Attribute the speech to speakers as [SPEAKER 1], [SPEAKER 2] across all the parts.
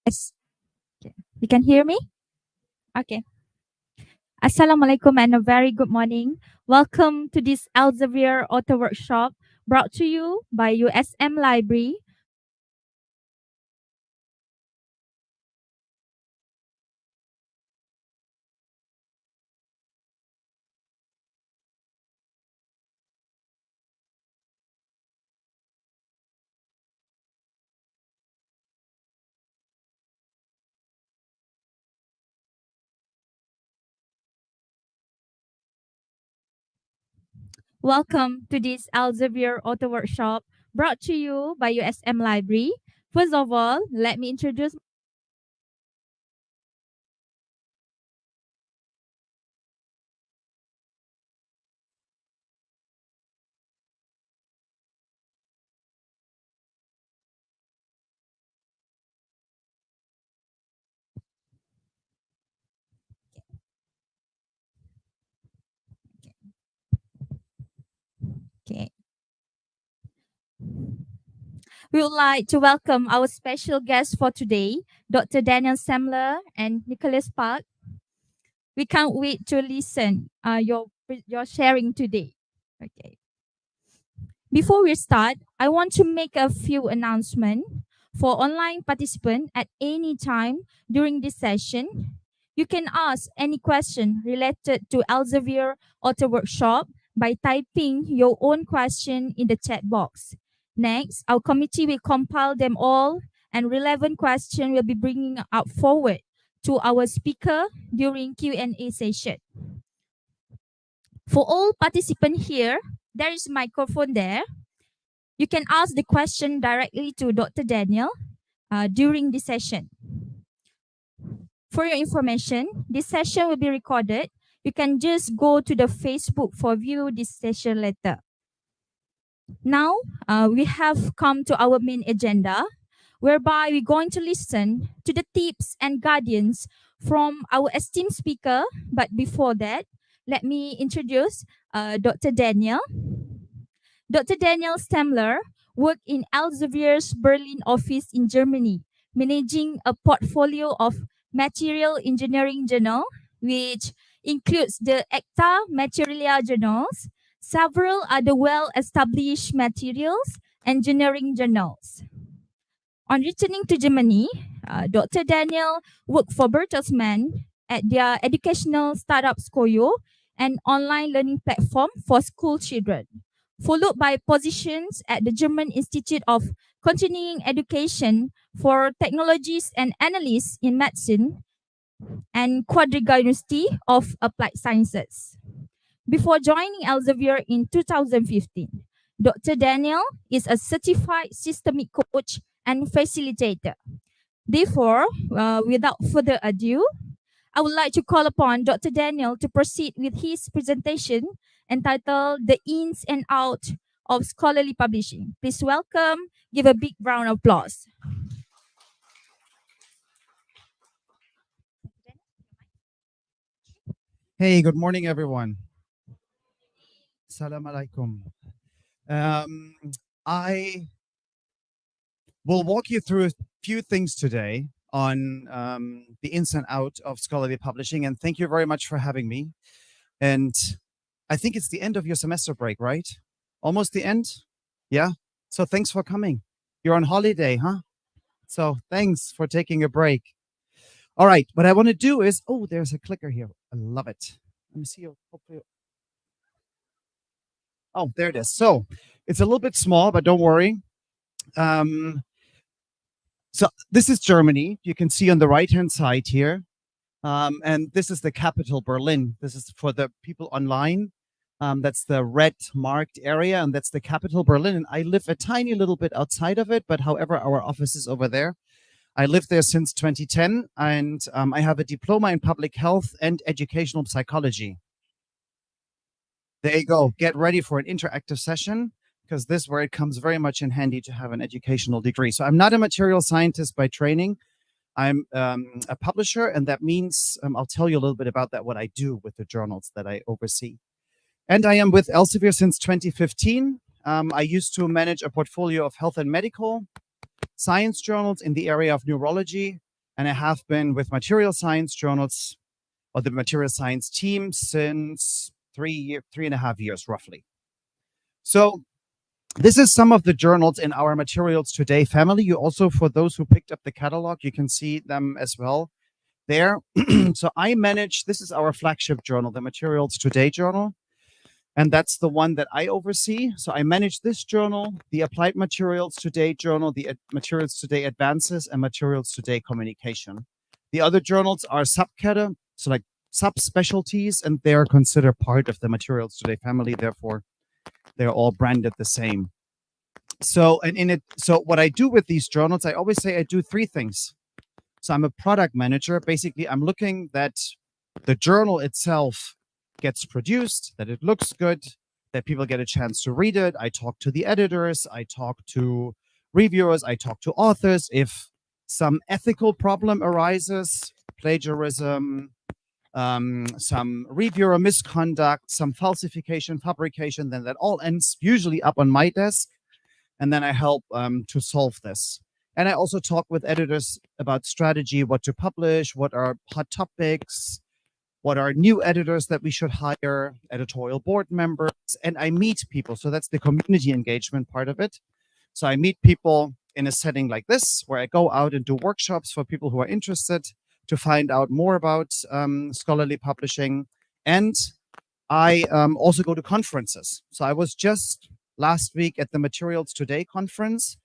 [SPEAKER 1] Yes. Okay. You can hear me? Okay. Assalamualaikum and a very good morning. Welcome to this Elsevier author workshop brought to you by USM Library. Welcome to this Elsevier author workshop brought to you by USM Library. First of all, let me introduce. Okay. We would like to welcome our special guests for today, Dr. Daniel Semler and Nicholas Park. We can't wait to listen your sharing today. Okay. Before we start, I want to make a few announcements. For online participants at any time during this session, you can ask any question related to Elsevier Author Workshop by typing your own question in the chat box. Next, our committee will compile them all and relevant questions will be bringing up forward to our speaker during Q&A session. For all participants here, there is a microphone there. You can ask the question directly to Dr. Daniel during the session. For your information, this session will be recorded. You can just go to the Facebook for view this session later. Now, we have come to our main agenda, whereby we're going to listen to the tips and guidance from our esteemed speaker. But before that, let me introduce Dr. Daniel. Dr. Daniel Semler worked in Elsevier's Berlin office in Germany, managing a portfolio of material engineering journal, which includes the ACTA Materialia journals, several other well-established materials engineering journals. On returning to Germany, Dr. Daniel worked for Bertelsmann at their educational startup Skoyo, an online learning platform for school children, followed by positions at the German Institute of Continuing Education for Technologies and Analysts in Medicine and Quadriga University of Applied Sciences. Before joining Elsevier in 2015, Dr. Daniel is a certified systemic coach and facilitator. Therefore, without further ado, I would like to call upon Dr. Daniel to proceed with his presentation entitled The Ins and Outs of Scholarly Publishing. Please welcome, give a big round of applause.
[SPEAKER 2] Hey, good morning, everyone. Salam alaikum. I will walk you through a few things today on the ins and outs of scholarly publishing, and thank you very much for having me. And I think it's the end of your semester break, right? Almost the end? Yeah? So thanks for coming. You're on holiday, huh? So thanks for taking a break. All right, what I want to do is, oh, there's a clicker here. I love it. Let me see you. Hopefully. Oh, there it is. So it's a little bit small, but don't worry. So this is Germany. You can see on the right-hand side here. And this is the capital, Berlin. This is for the people online. That's the red marked area, and that's the capital, Berlin. And I live a tiny little bit outside of it, but however, our office is over there. I lived there since 2010, and I have a diploma in public health and educational psychology. There you go. Get ready for an interactive session, because this is where it comes very much in handy to have an educational degree. So I'm not a material scientist by training. I'm a publisher, and that means I'll tell you a little bit about that, what I do with the journals that I oversee. And I am with Elsevier since 2015. I used to manage a portfolio of health and medical science journals in the area of neurology, and I have been with material science journals or the material science team since 3.5 years, roughly. So this is some of the journals in our Materials Today family. You also, for those who picked up the catalog, you can see them as well there. So I manage, this is our flagship journal, the Materials Today journal. And that's the one that I oversee. So I manage this journal, the Applied Materials Today journal, the Materials Today Advances, and Materials Today Communication. The other journals are subcategories, so like subspecialties, and they're considered part of the Materials Today family. Therefore, they're all branded the same. So, so what I do with these journals, I always say I do three things. So I'm a product manager. Basically, I'm looking that the journal itself gets produced, that it looks good, that people get a chance to read it. I talk to the editors, I talk to reviewers, I talk to authors. If some ethical problem arises, plagiarism, some reviewer misconduct, some falsification, fabrication, then that all ends usually up on my desk. And then I help to solve this. And I also talk with editors about strategy, what to publish, what are hot topics, what are new editors that we should hire, editorial board members, and I meet people. So that's the community engagement part of it. So I meet people in a setting like this, where I go out and do workshops for people who are interested to find out more about scholarly publishing. And I also go to conferences. So I was just last week at the Materials Today conference,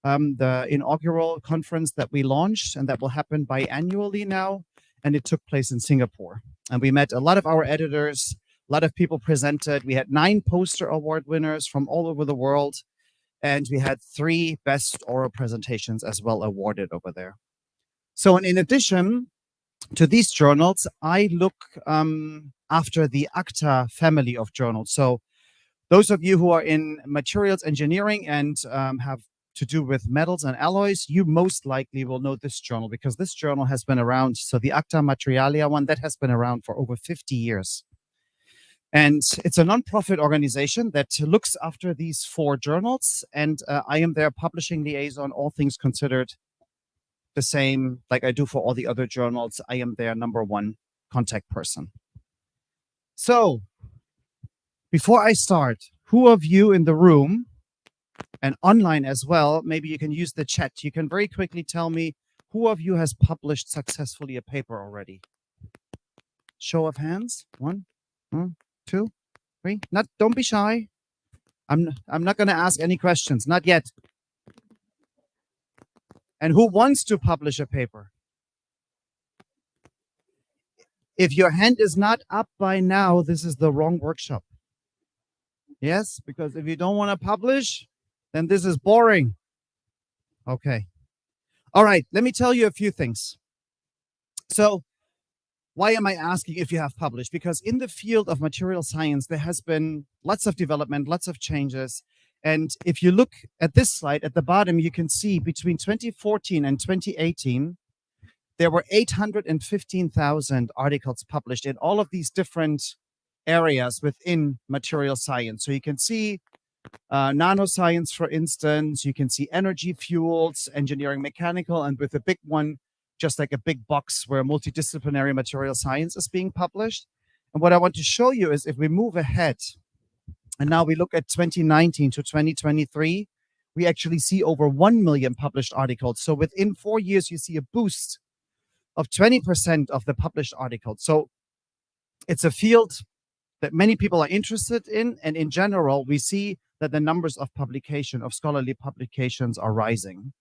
[SPEAKER 2] the inaugural conference that we launched, and that will happen biannually now. And it took place in Singapore. And we met a lot of our editors, a lot of people presented. We had 9 poster award winners from all over the world. And we had 3 best oral presentations as well awarded over there. So in addition to these journals, I look after the ACTA family of journals. So those of you who are in materials engineering and have to do with metals and alloys, you most likely will know this journal because this journal has been around. So the ACTA Materialia one, that has been around for over 50 years. And it's a nonprofit organization that looks after these 4 journals. And I am their publishing liaison, all things considered, the same like I do for all the other journals. I am their #1 contact person. So before I start, who of you in the room and online as well, maybe you can use the chat. You can very quickly tell me who of you has published successfully a paper already. Show of hands. 1, 2, 3. Don't be shy. I'm not going to ask any questions. Not yet. And who wants to publish a paper? If your hand is not up by now, this is the wrong workshop. Yes, because if you don't want to publish, then this is boring. Okay. All right, let me tell you a few things. So why am I asking if you have published? Because in the field of material science, there has been lots of development, lots of changes. And if you look at this slide at the bottom, you can see between 2014 and 2018, there were 815,000 articles published in all of these different areas within material science. So you can see nanoscience, for instance, you can see energy, fuels, engineering, mechanical, and with a big one, just like a big box where multidisciplinary material science is being published. And what I want to show you is if we move ahead, and now we look at 2019 to 2023, we actually see over 1 million published articles. So within 4 years, you see a boost of 20% of the published articles. So it's a field that many people are interested in. And in general, we see that the numbers of publication, of scholarly publications are rising.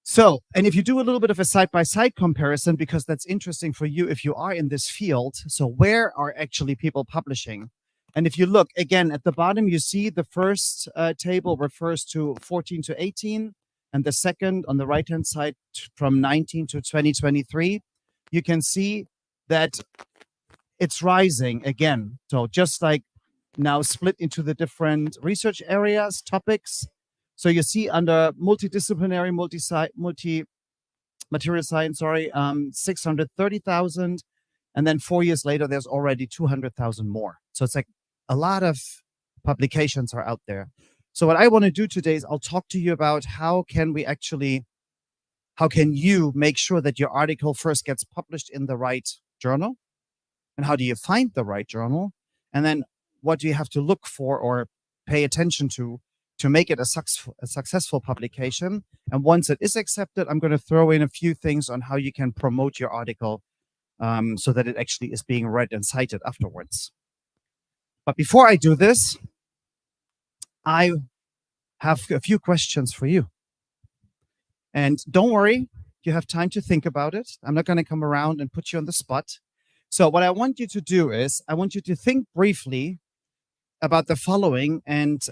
[SPEAKER 2] So, and if you do a little bit of a side-by-side comparison, because that's interesting for you if you are in this field, so where are actually people publishing? And if you look, again, at the bottom, you see the first table refers to 14 to 18, and the second on the right-hand side from 19 to 2023. You can see that it's rising again. So just like now split into the different research areas, topics. So you see under multidisciplinary, multi-material science, 630,000. And then 4 years later, there's already 200,000 more. So it's like a lot of publications are out there. So what I want to do today is I'll talk to you about how can we actually How can you make sure that your article first gets published in the right journal? And how do you find the right journal? And then what do you have to look for or pay attention to make it a successful publication? And once it is accepted, I'm going to throw in a few things on how you can promote your article so that it actually is being read and cited afterwards. But before I do this, I have a few questions for you. And don't worry, you have time to think about it. I'm not going to come around and put you on the spot. So what I want you to do is I want you to think briefly about the following and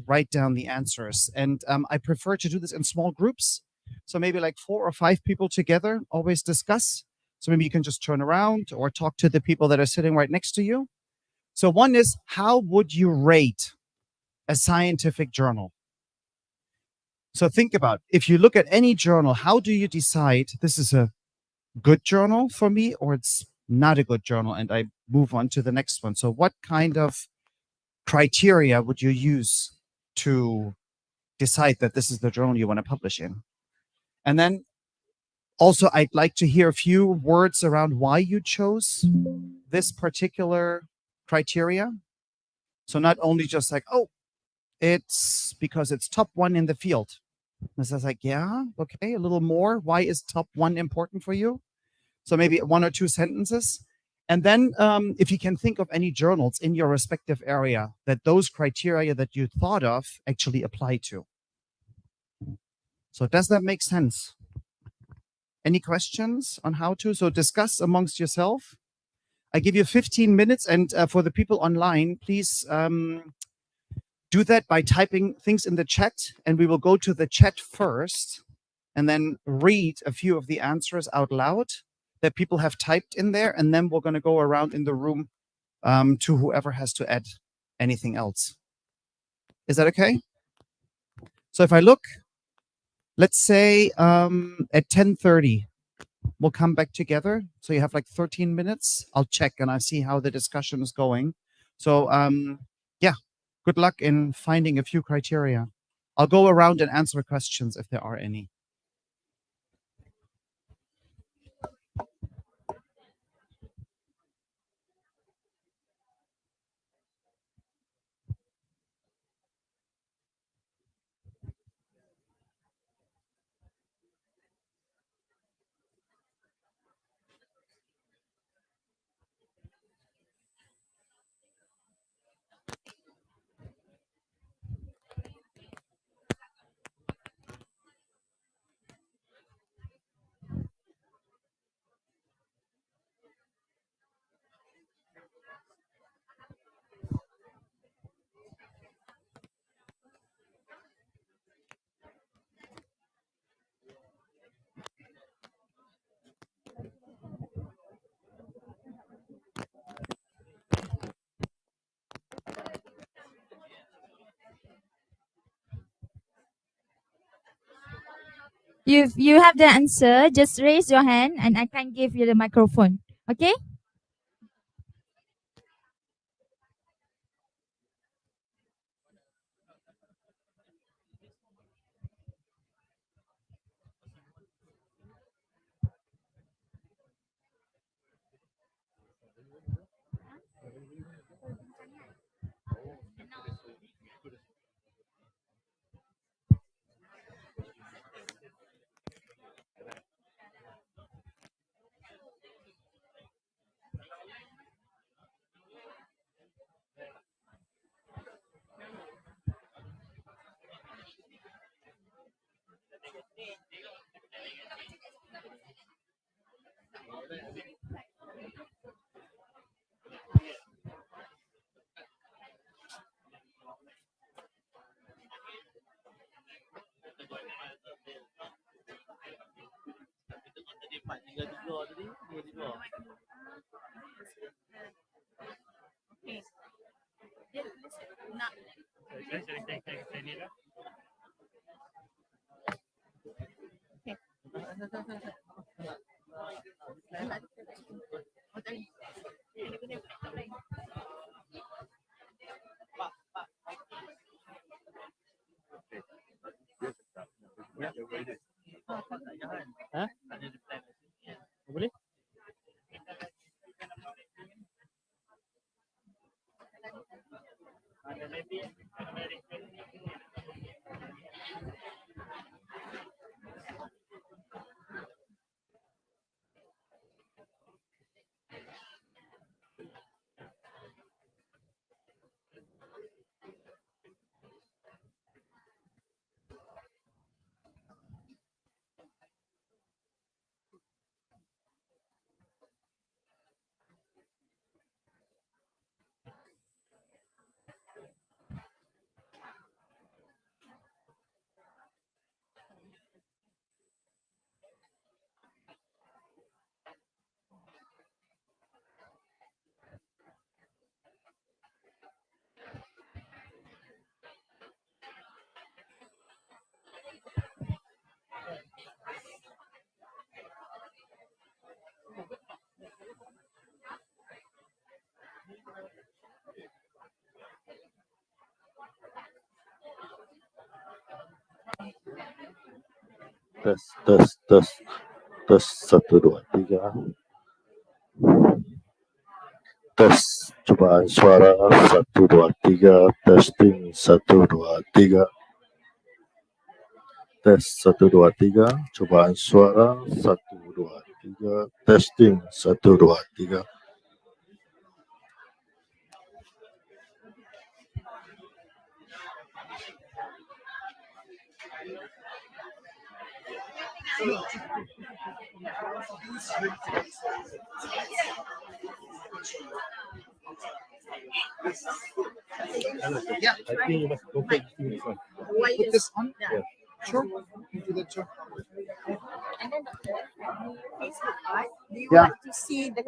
[SPEAKER 2] write down the answers. And I prefer to do this in small groups. So maybe like 4 or 5 people together, always discuss. So maybe you can just turn around or talk to the people that are sitting right next to you. So one is, how would you rate a scientific journal? So think about, if you look at any journal, how do you decide this is a good journal for me or it's not a good journal, and I move on to the next one? So what kind of criteria would you use to decide that this is the journal you want to publish in? And then also, I'd like to hear a few words around why you chose this particular criteria. So not only just like, oh, it's because it's top 1 in the field. And so I was like, yeah, okay, a little more. Why is top 1 important for you? So maybe 1 or 2 sentences. And then if you can think of any journals in your respective area that those criteria that you thought of actually apply to. So does that make sense? Any questions on how to? So discuss amongst yourself. I give you 15 minutes. And for the people online, please do that by typing things in the chat. And we will go to the chat first and then read a few of the answers out loud that people have typed in there. And then we're going to go around in the room to whoever has to add anything else. Is that okay? So if I look, let's say at 10:30, we'll come back together. So you have like 13 minutes. I'll check and I see how the discussion is going. So yeah, good luck in finding a few criteria. I'll go around and answer questions if there are any.
[SPEAKER 1] If you have the answer, just raise your hand and I can give you the microphone. Okay?
[SPEAKER 3] Ha? Boleh? Tes, tes, tes, tes, 1, 2, 3. Tes, cobaan suara 1, 2, 3. Testing 1, 2, 3. Tes 1, 2, 3. Cobaan suara 1, 2, 3. Testing 1, 2, 3.
[SPEAKER 2] Yeah.
[SPEAKER 3] I think you must complete this one.
[SPEAKER 2] Put this on.
[SPEAKER 3] Yeah.
[SPEAKER 2] Sure. You do that, sure.
[SPEAKER 4] And then Facebook part, do you
[SPEAKER 2] Yeah.
[SPEAKER 4] want to see the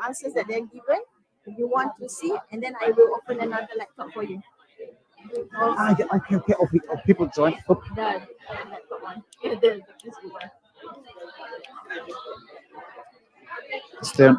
[SPEAKER 4] answers that they're given? If you want to see, and then I will open another laptop for you.
[SPEAKER 2] Yeah, okay. Oh, people join. Oh,
[SPEAKER 4] The laptop one. Yeah, the Facebook one.
[SPEAKER 2] it's there.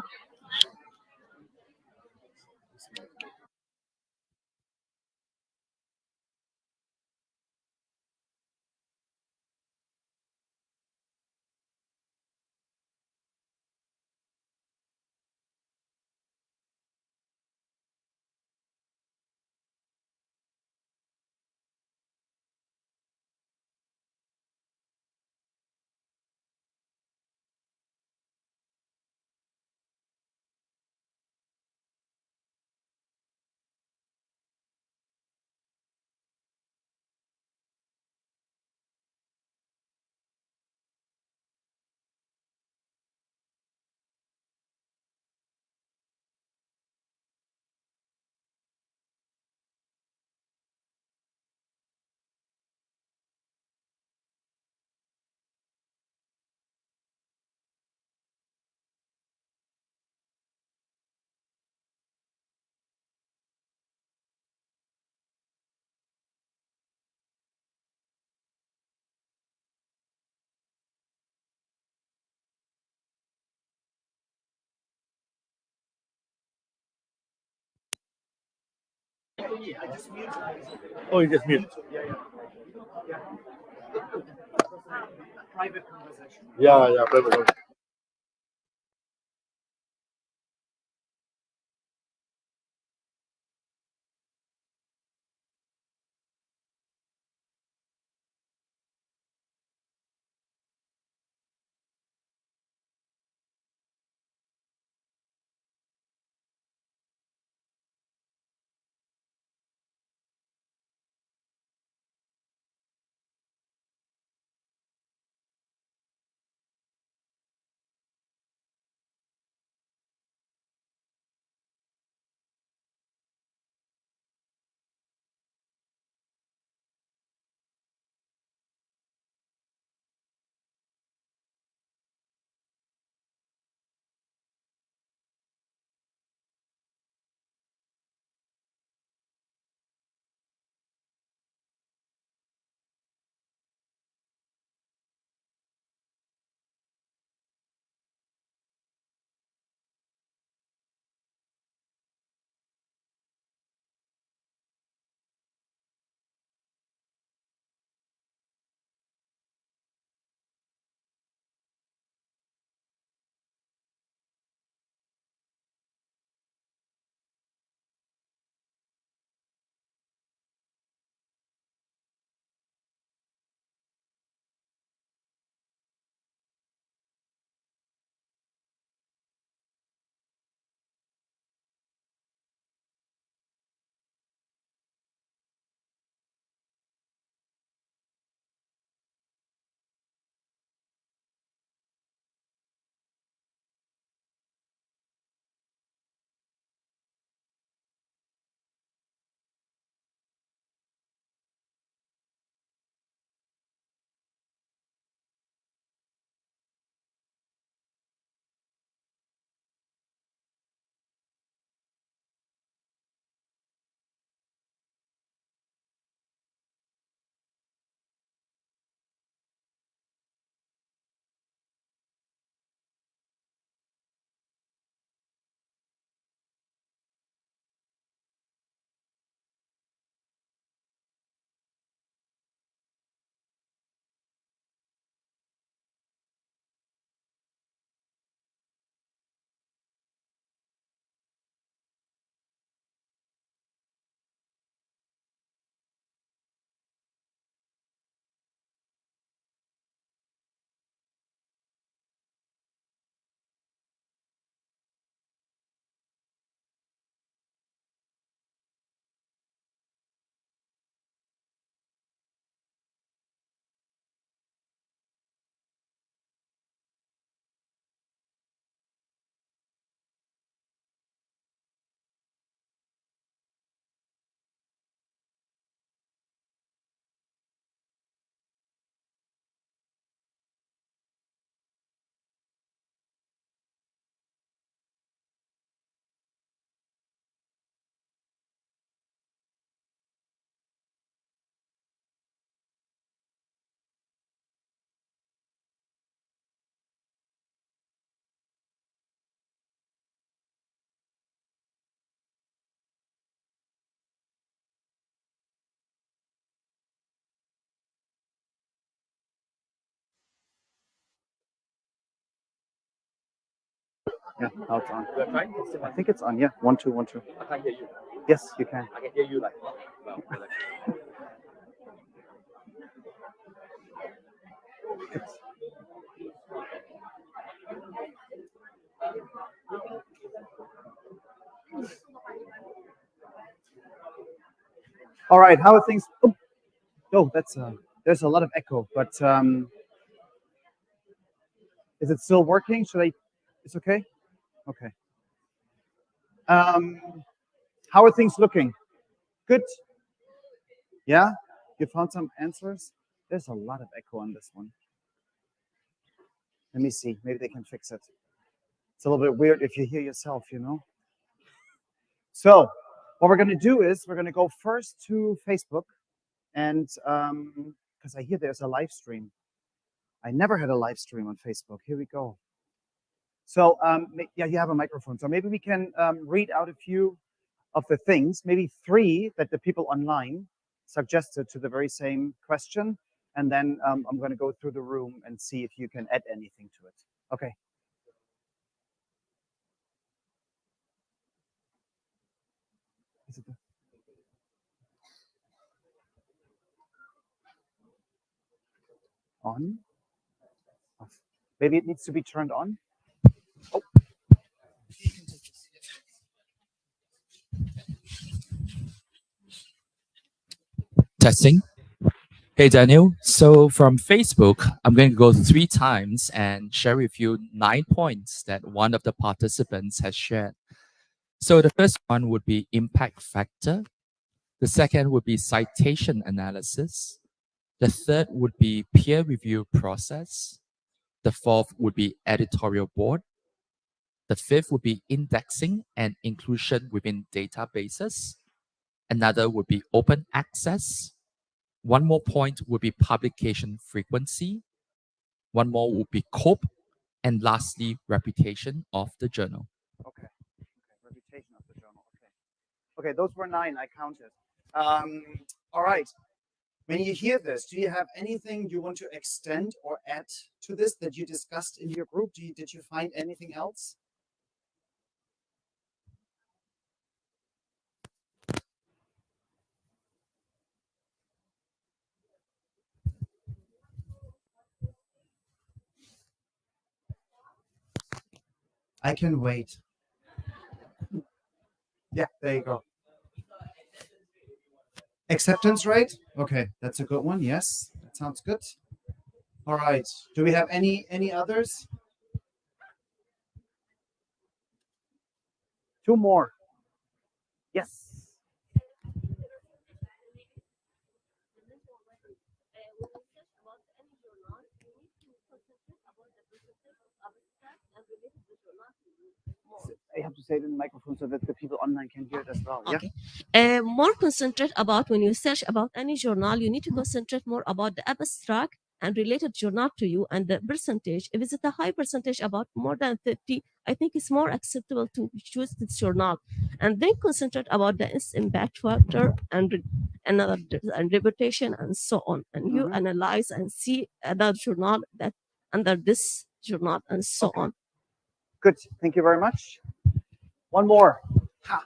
[SPEAKER 3] Oh, you just mute.
[SPEAKER 2] Private conversation.
[SPEAKER 3] Yeah, private.
[SPEAKER 2] Yeah, now it's on. I think it's on. Yeah, 1 2 1 2.
[SPEAKER 5] I can't hear you.
[SPEAKER 2] Yes, you can.
[SPEAKER 5] I can hear you like. Well,
[SPEAKER 2] All right, how are things? Oh, that's there's a lot of echo, but is it still working? Should I? It's okay. Okay. How are things looking? Good. Yeah. You found some answers. There's a lot of echo on this one. Let me see. Maybe they can fix it. It's a little bit weird if you hear yourself, you know. So what we're going to do is we're going to go first to Facebook, and because I hear there's a live stream. I never had a live stream on Facebook. Here we go. So yeah, you have a microphone. So maybe we can read out a few of the things, maybe 3 that the people online suggested to the very same question. And then I'm going to go through the room and see if you can add anything to it. Okay. Is it on? Off. Maybe it needs to be turned on. Oh.
[SPEAKER 5] testing. Hey Daniel, so from Facebook, I'm going to go 3 times and share with you 9 points that one of the participants has shared. So the first one would be impact factor. The second would be citation analysis. The third would be peer review process. The fourth would be editorial board. The fifth would be indexing and inclusion within databases. Another would be open access. One more point would be publication frequency. One more would be scope. And lastly, reputation of the journal.
[SPEAKER 2] Okay. Reputation of the journal. Okay. Okay, those were 9. I counted. All right. When you hear this, do you have anything you want to extend or add to this that you discussed in your group? Did you find anything else? I can wait. Yeah, there you go. Acceptance rate? Okay, that's a good one. Yes, that sounds good. All right. Do we have any others? 2 more. Yes. I have to say it in the microphone so that the people online can hear it as well.
[SPEAKER 6] Okay. More concentrate about when you search about any journal, you need to concentrate more about the abstract and related journal to you and the percentage. If it's a high percentage, about more than 50, I think it's more acceptable to choose this journal. And then concentrate about the impact factor and another and reputation and so on. And you analyze and see other journal that under this journal and so on.
[SPEAKER 2] Good. Thank you very much. One more. Ha.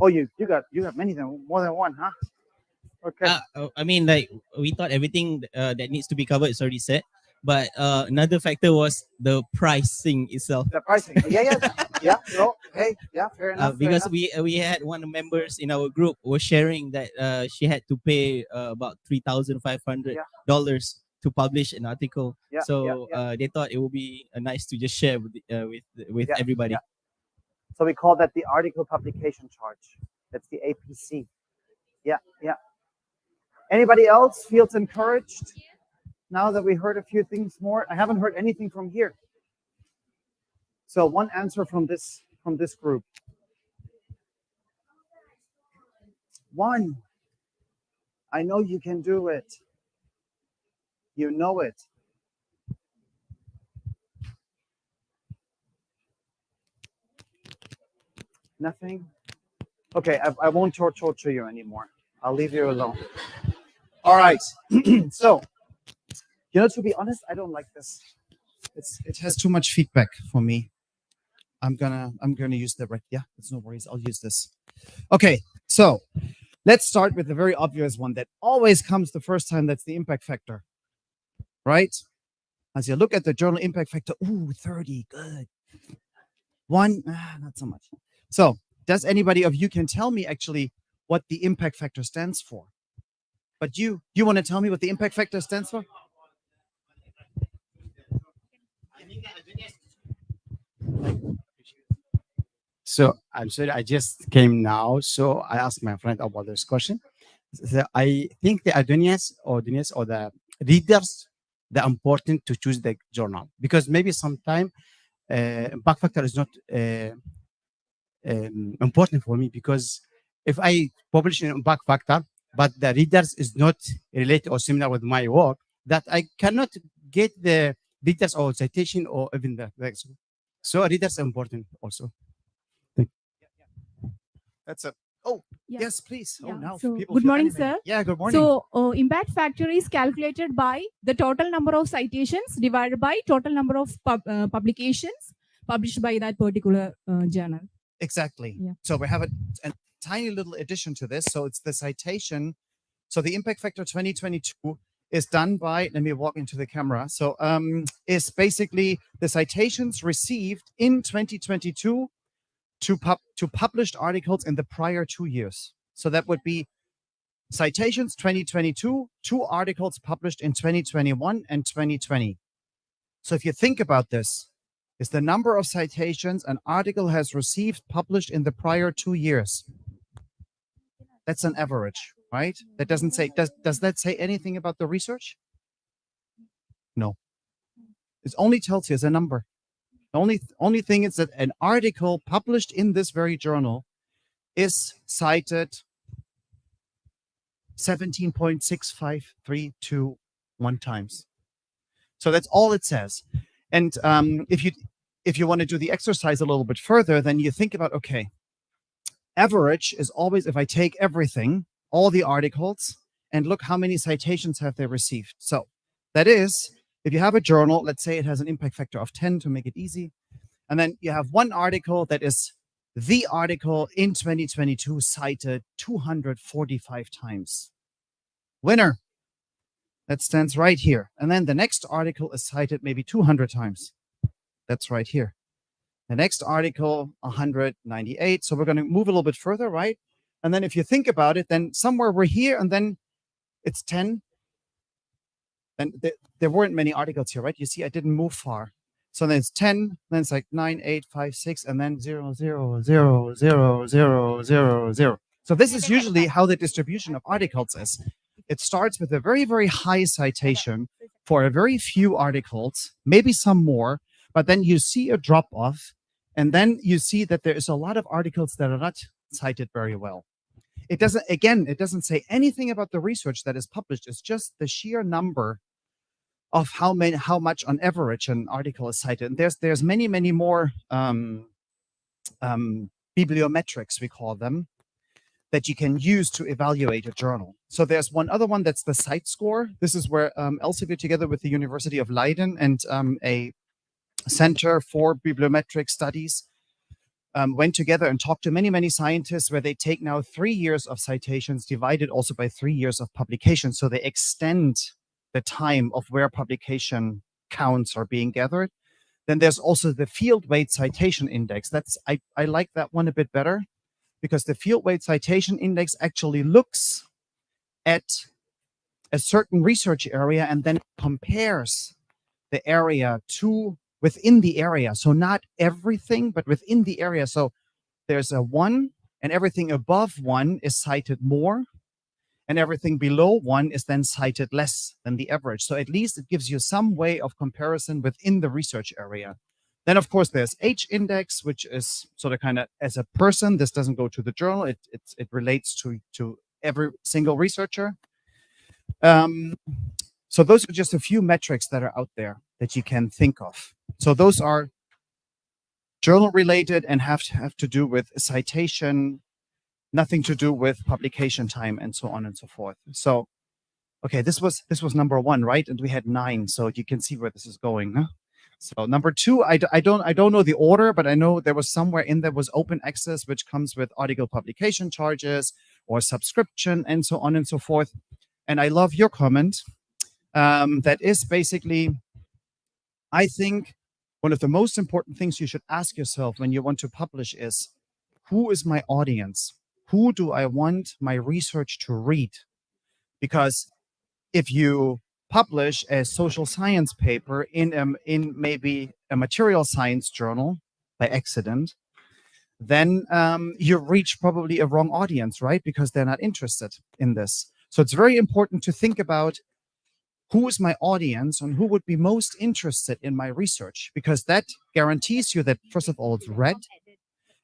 [SPEAKER 2] Oh, you have many more than one, huh? Okay.
[SPEAKER 7] I mean, like we thought everything that needs to be covered is already set, but another factor was the pricing itself.
[SPEAKER 2] The pricing. Yeah. No. Hey. Yeah. Fair enough.
[SPEAKER 7] Because we had one of the members in our group was sharing that she had to pay about $3,500 to publish an article. So they thought it would be nice to just share with everybody.
[SPEAKER 2] Yeah. So we call that the article publication charge. That's the APC. Yeah. Anybody else feels encouraged now that we heard a few things more? I haven't heard anything from here. So one answer from this group. 1. I know you can do it. You know it. Nothing? Okay, I won't torture you anymore. I'll leave you alone. All right. So, to be honest, I don't like this. It has too much feedback for me. I'm gonna use the red. Yeah, it's no worries. I'll use this. Okay, so let's start with the very obvious one that always comes the first time. That's the impact factor, right? As you look at the journal impact factor, ooh, 30, good. 1, not so much. So, does anybody of you can tell me actually what the impact factor stands for? But you want to tell me what the impact factor stands for?
[SPEAKER 8] So I'm sorry, I just came now, so I asked my friend about this question. So I think the audience or the readers, they're important to choose the journal because maybe sometime impact factor is not important for me because if I publish an impact factor, but the readers is not related or similar with my work, that I cannot get the readers or citation or even the so readers are important also.
[SPEAKER 2] That's a. Oh,
[SPEAKER 9] Yeah.
[SPEAKER 2] yes, please. Oh,
[SPEAKER 9] Yeah,
[SPEAKER 2] now
[SPEAKER 9] so
[SPEAKER 2] people
[SPEAKER 9] good
[SPEAKER 2] feel
[SPEAKER 9] morning,
[SPEAKER 2] animated.
[SPEAKER 9] sir.
[SPEAKER 2] Yeah, good morning.
[SPEAKER 9] So impact factor is calculated by the total number of citations divided by total number of publications published by that particular journal.
[SPEAKER 2] Exactly.
[SPEAKER 9] Yeah.
[SPEAKER 2] So we have a tiny little addition to this. So it's the citation. So the impact factor 2022 is done by, let me walk into the camera. So is basically the citations received in 2022 to published articles in the prior 2 years. So that would be citations 2022, 2 articles published in 2021 and 2020. So if you think about this, is the number of citations an article has received published in the prior 2 years. That's an average, right? That doesn't say, does that say anything about the research? No. It only tells you as a number. The only thing is that an article published in this very journal is cited 17.6531 times. So that's all it says. And if you want to do the exercise a little bit further, then you think about, okay, average is always if I take everything, all the articles, and look how many citations have they received. So that is, if you have a journal, let's say it has an impact factor of 10 to make it easy, and then you have one article that is the article in 2022 cited 245 times. Winner. That stands right here. And then the next article is cited maybe 200 times. That's right here. The next article, 198. So we're going to move a little bit further, right? And then if you think about it, then somewhere we're here and then it's 10. And there weren't many articles here, right? You see, I didn't move far. So then it's 10, then it's like 9, 8, 5, 6, and then 0, 0, 0, 0, 0, 0, 0. So this is usually how the distribution of articles is. It starts with a very, very high citation for a very few articles, maybe some more, but then you see a drop off, and then you see that there is a lot of articles that are not cited very well. It doesn't say anything about the research that is published. It's just the sheer number of how much on average an article is cited. And there's many, many more bibliometrics, we call them, that you can use to evaluate a journal. So there's one other one that's the site score. This is where Elsevier, together with the University of Leiden and a Center for Bibliometric Studies, went together and talked to many, many scientists where they take now 3 years of citations divided also by 3 years of publication. So they extend the time of where publication counts are being gathered. Then there's also the field weight citation index. I like that one a bit better because the field weight citation index actually looks at a certain research area and then compares the area to within the area. So not everything, but within the area. So there's a 1 and everything above 1 is cited more and everything below 1 is then cited less than the average. So at least it gives you some way of comparison within the research area. Then, of course, there's H index, which is sort of kind of as a person. This doesn't go to the journal. It relates to every single researcher. So those are just a few metrics that are out there that you can think of. So those are journal related and have to do with citation, nothing to do with publication time and so on and so forth. So, okay, this was number 1, right? And we had 9, so you can see where this is going. Huh? So number 2, I don't know the order, but I know there was somewhere in there was open access, which comes with article publication charges or subscription and so on and so forth. And I love your comment. That is basically, I think, one of the most important things you should ask yourself when you want to publish is, who is my audience? Who do I want my research to read? Because if you publish a social science paper in maybe a material science journal by accident, then you reach probably a wrong audience, right? Because they're not interested in this. So it's very important to think about who is my audience and who would be most interested in my research, because that guarantees you that, first of all, it's read,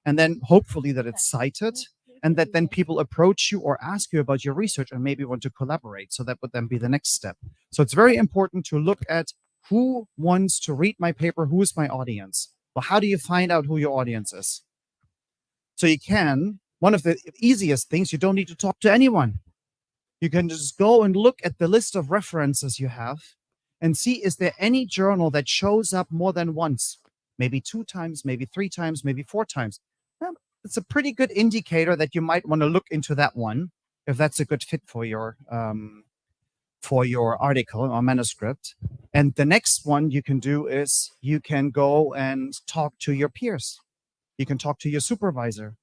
[SPEAKER 2] and then hopefully that it's cited, and that then people approach you or ask you about your research and maybe want to collaborate. So that would then be the next step. So it's very important to look at who wants to read my paper, who is my audience. Well, how do you find out who your audience is? So you can, one of the easiest things, you don't need to talk to anyone. You can just go and look at the list of references you have and see, is there any journal that shows up more than once? Maybe 2 times, maybe 3 times, maybe 4 times. Well, it's a pretty good indicator that you might want to look into that one, if that's a good fit for your article or manuscript. And the next one you can do is you can go and talk to your peers. You can talk to your supervisor.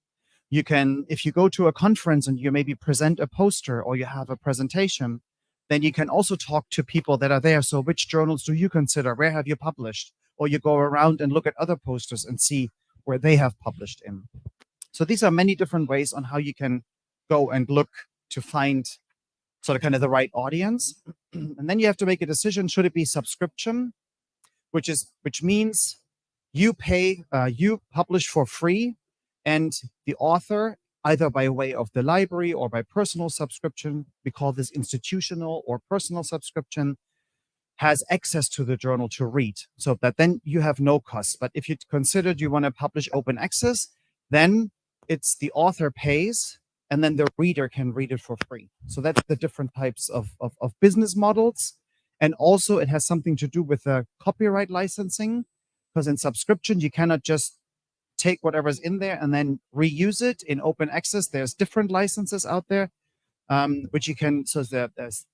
[SPEAKER 2] You can, if you go to a conference and you maybe present a poster or you have a presentation, then you can also talk to people that are there. So which journals do you consider? Where have you published? Or you go around and look at other posters and see where they have published in. So these are many different ways on how you can go and look to find sort of kind of the right audience. And then you have to make a decision. Should it be subscription, which means you pay, you publish for free, and the author, either by way of the library or by personal subscription, we call this institutional or personal subscription, has access to the journal to read, so that then you have no cost. But if you considered you want to publish open access, then it's the author pays, and then the reader can read it for free. So that's the different types of business models. And also it has something to do with the copyright licensing, because in subscription, you cannot just take whatever's in there and then reuse it. In open access, there's different licenses out there, which you can, so there's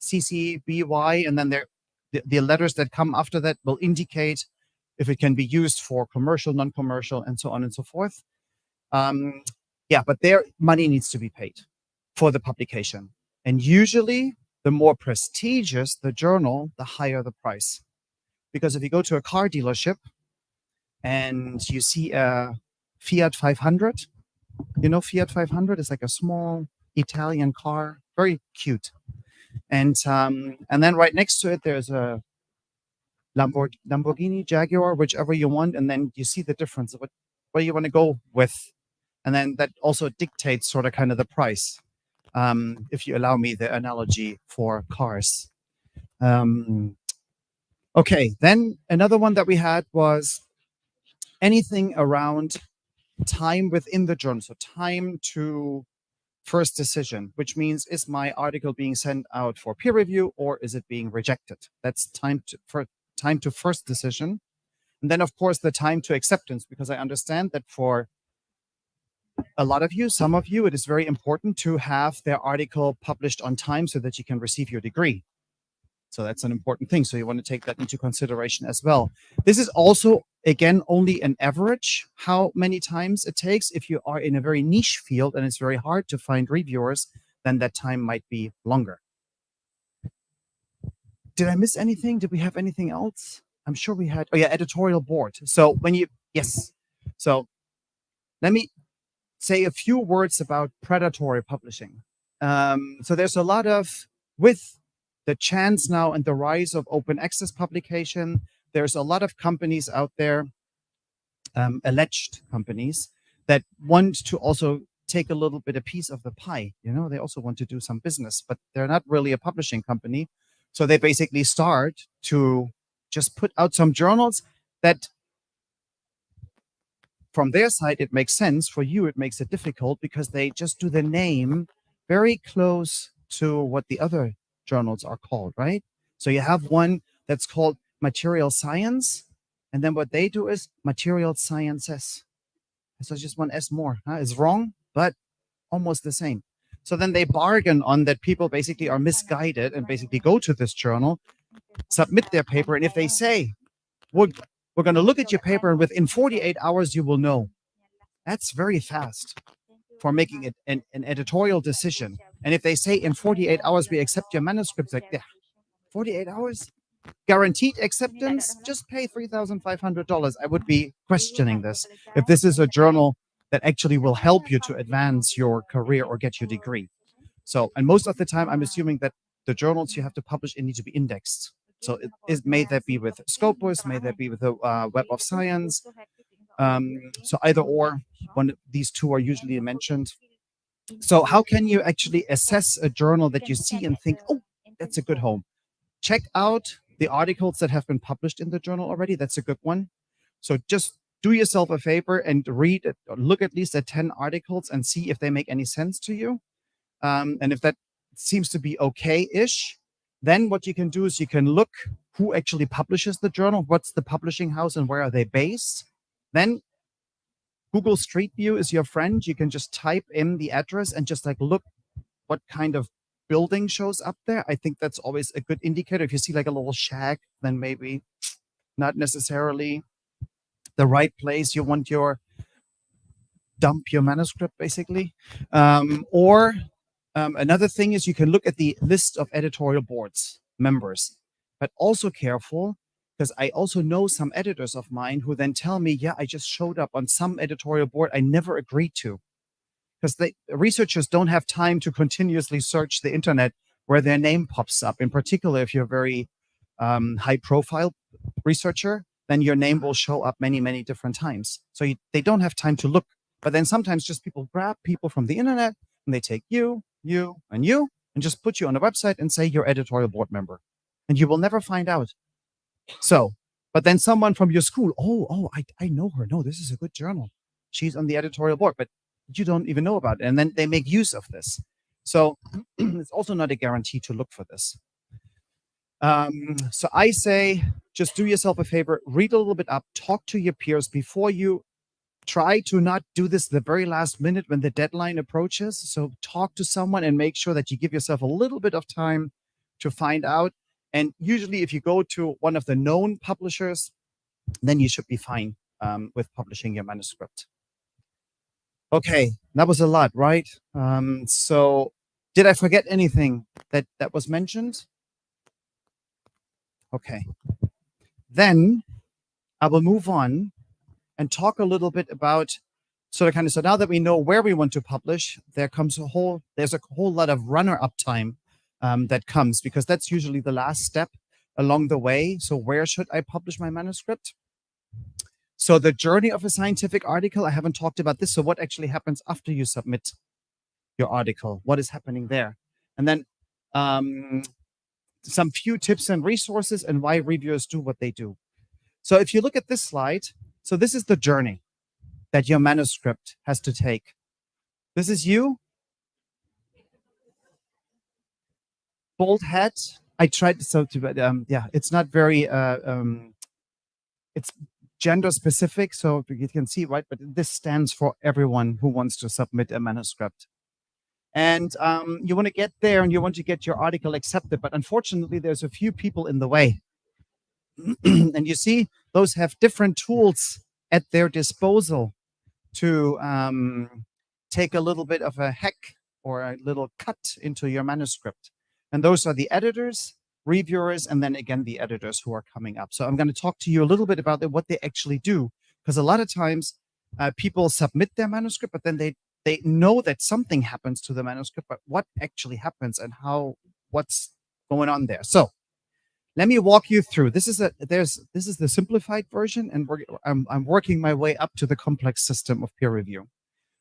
[SPEAKER 2] CC, BY, and then the letters that come after that will indicate if it can be used for commercial, non-commercial, and so on and so forth. Yeah, but their money needs to be paid for the publication. And usually the more prestigious the journal, the higher the price. Because if you go to a car dealership and you see a Fiat 500, you know, Fiat 500 is like a small Italian car, very cute. And then right next to it, there's a Lamborghini, Jaguar, whichever you want. And then you see the difference of what you want to go with. And then that also dictates sort of kind of the price, if you allow me the analogy for cars. Okay, then another one that we had was anything around time within the journal. So time to first decision, which means, is my article being sent out for peer review or is it being rejected? That's time to first decision. And then, of course, the time to acceptance, because I understand that for a lot of you, some of you, it is very important to have their article published on time so that you can receive your degree. So that's an important thing. So you want to take that into consideration as well. This is also, again, only an average, how many times it takes. If you are in a very niche field and it's very hard to find reviewers, then that time might be longer. Did I miss anything? Did we have anything else? I'm sure we had, oh yeah, editorial board. So when you, yes. So let me say a few words about predatory publishing. So there's a lot of, with the chance now and the rise of open access publication, there's a lot of companies out there, alleged companies, that want to also take a little bit a piece of the pie. You know, they also want to do some business, but they're not really a publishing company. So they basically start to just put out some journals that, from their side, it makes sense. For you, it makes it difficult because they just do the name very close to what the other journals are called, right? So you have one that's called Material Science, And then what they do is material sciences. So it's just one S more. It's wrong, but almost the same. So then they bargain on that people basically are misguided and basically go to this journal, submit their paper, and if they say, we're going to look at your paper and within 48 hours you will know. That's very fast for making it an editorial decision. And if they say in 48 hours we accept your manuscript, like, yeah, 48 hours? Guaranteed acceptance, just pay $3,500. I would be questioning this if this is a journal that actually will help you to advance your career or get your degree. So, and most of the time, I'm assuming that the journals you have to publish need to be indexed. So may that be with Scopus, may that be with the Web of Science. So either or, these two are usually mentioned. So how can you actually assess a journal that you see and think, oh, that's a good home? Check out the articles that have been published in the journal already. That's a good one. So just do yourself a favor and read it, or look at least at 10 articles and see if they make any sense to you. And if that seems to be okay-ish, then what you can do is you can look who actually publishes the journal, what's the publishing house and where are they based. Then Google Street View is your friend. You can just type in the address and just like look what kind of building shows up there. I think that's always a good indicator. If you see like a little shack, then maybe not necessarily the right place you want your dump your manuscript, basically. Another thing is you can look at the list of editorial boards members, but also careful, because I also know some editors of mine who then tell me, yeah, I just showed up on some editorial board I never agreed to. Because researchers don't have time to continuously search the internet where their name pops up. In particular, if you're a very high-profile researcher, then your name will show up many, many different times. So they don't have time to look. But then sometimes just people grab people from the internet and they take you, and just put you on a website and say you're editorial board member. And you will never find out. So, but then someone from your school, I know her. No, this is a good journal. She's on the editorial board, but you don't even know about it. And then they make use of this. So it's also not a guarantee to look for this. So I say, just do yourself a favor, read a little bit up, talk to your peers before you try to not do this the very last minute when the deadline approaches. So talk to someone and make sure that you give yourself a little bit of time to find out. And usually if you go to one of the known publishers, then you should be fine with publishing your manuscript. Okay, that was a lot, right? So did I forget anything that was mentioned? Okay, then I will move on and talk a little bit about so now that we know where we want to publish, there's a whole lot of runner-up time that comes, because that's usually the last step along the way. So where should I publish my manuscript? So the journey of a scientific article, I haven't talked about this. So what actually happens after you submit your article? What is happening there? And then some few tips and resources and why reviewers do what they do. So if you look at this slide, so this is the journey that your manuscript has to take. This is you. Bold hat. I tried it's not very, it's gender specific, so you can see, right? But this stands for everyone who wants to submit a manuscript. And you want to get there and you want to get your article accepted, but unfortunately there's a few people in the way. And you see, those have different tools at their disposal to take a little bit of a hack or a little cut into your manuscript. And those are the editors, reviewers, and then again, the editors who are coming up. So I'm going to talk to you a little bit about what they actually do, because a lot of times people submit their manuscript, but then they know that something happens to the manuscript, but what actually happens and what's going on there. So let me walk you through. This is the simplified version, and I'm working my way up to the complex system of peer review.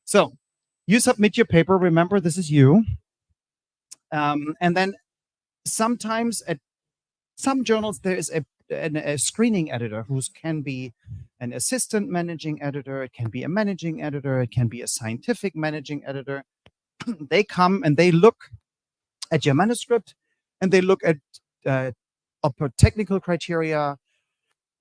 [SPEAKER 2] So you submit your paper. Remember, this is you. And then sometimes at some journals, there is a screening editor who can be an assistant managing editor. It can be a managing editor. It can be a scientific managing editor. They come and they look at your manuscript and they look at technical criteria,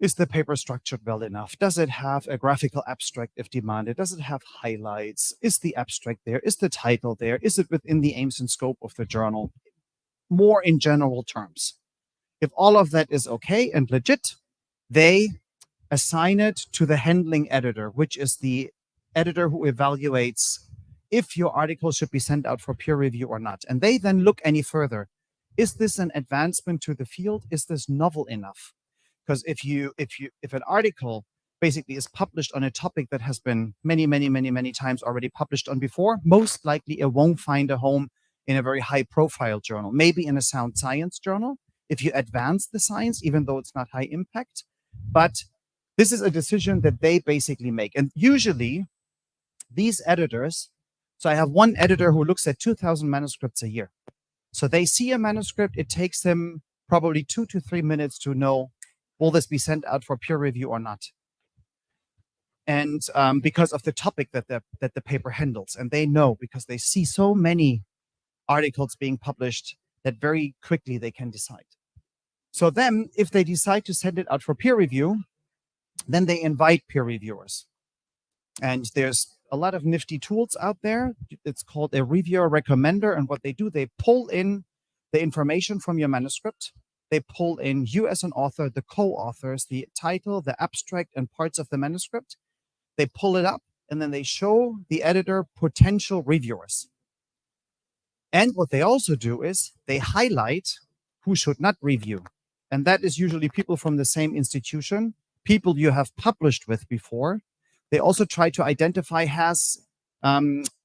[SPEAKER 2] Is the paper structured well enough? Does it have a graphical abstract if demanded? Does it have highlights? Is the abstract there? Is the title there? Is it within the aims and scope of the journal? More in general terms. If all of that is okay and legit, they assign it to the handling editor, which is the editor who evaluates if your article should be sent out for peer review or not. And they then look any further. Is this an advancement to the field? Is this novel enough? Because if an article basically is published on a topic that has been many times already published on before, most likely it won't find a home in a very high profile journal, maybe in a sound science journal, if you advance the science, even though it's not high impact. But this is a decision that they basically make. And usually these editors, so I have one editor who looks at 2,000 manuscripts a year. So they see a manuscript, it takes them probably 2 to 3 minutes to know, will this be sent out for peer review or not? And because of the topic that the paper handles, and they know because they see so many articles being published that very quickly they can decide. So then, if they decide to send it out for peer review, then they invite peer reviewers. And there's a lot of nifty tools out there. It's called a reviewer recommender. And what they do, they pull in the information from your manuscript. They pull in you as an author, the co-authors, the title, the abstract, and parts of the manuscript. They pull it up, and then they show the editor potential reviewers. And what they also do is they highlight who should not review. And that is usually people from the same institution, people you have published with before. They also try to identify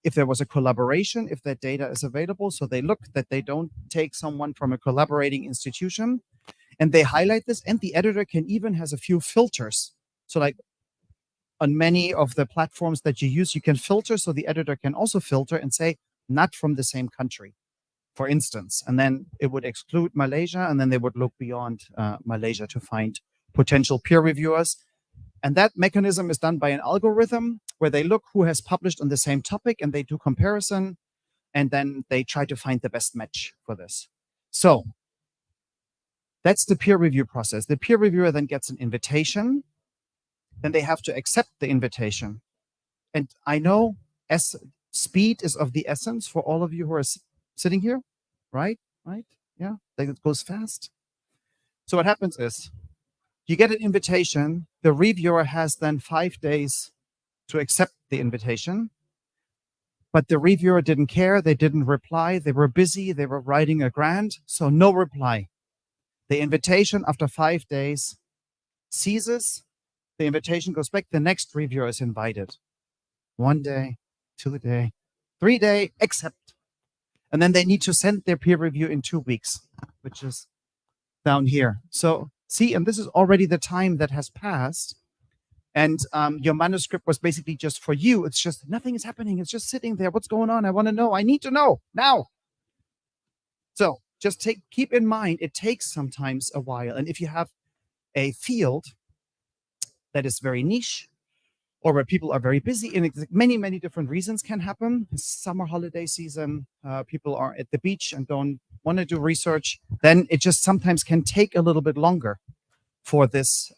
[SPEAKER 2] if there was a collaboration, if that data is available. So they look that they don't take someone from a collaborating institution, and they highlight this. And the editor can even has a few filters. So like on many of the platforms that you use, you can filter. So the editor can also filter and say, not from the same country, for instance. And then it would exclude Malaysia, and then they would look beyond Malaysia to find potential peer reviewers. And that mechanism is done by an algorithm where they look who has published on the same topic, and they do comparison, and then they try to find the best match for this. So that's the peer review process. The peer reviewer then gets an invitation, then they have to accept the invitation. And I know speed is of the essence for all of you who are sitting here, right? Yeah, it goes fast. So what happens is you get an invitation. The reviewer has then 5 days to accept the invitation. But the reviewer didn't care. They didn't reply. They were busy. They were writing a grant. So no reply. The invitation after 5 days ceases. The invitation goes back. The next reviewer is invited. 1 day, 2 day, 3 day, accept. And then they need to send their peer review in 2 weeks, which is down here. So see, and this is already the time that has passed. And your manuscript was basically just for you. It's just nothing is happening. It's just sitting there. What's going on? I want to know. I need to know now. So just keep in mind, it takes sometimes a while. And if you have a field that is very niche, or where people are very busy, and many different reasons can happen. Summer holiday season, people are at the beach and don't want to do research, then it just sometimes can take a little bit longer for this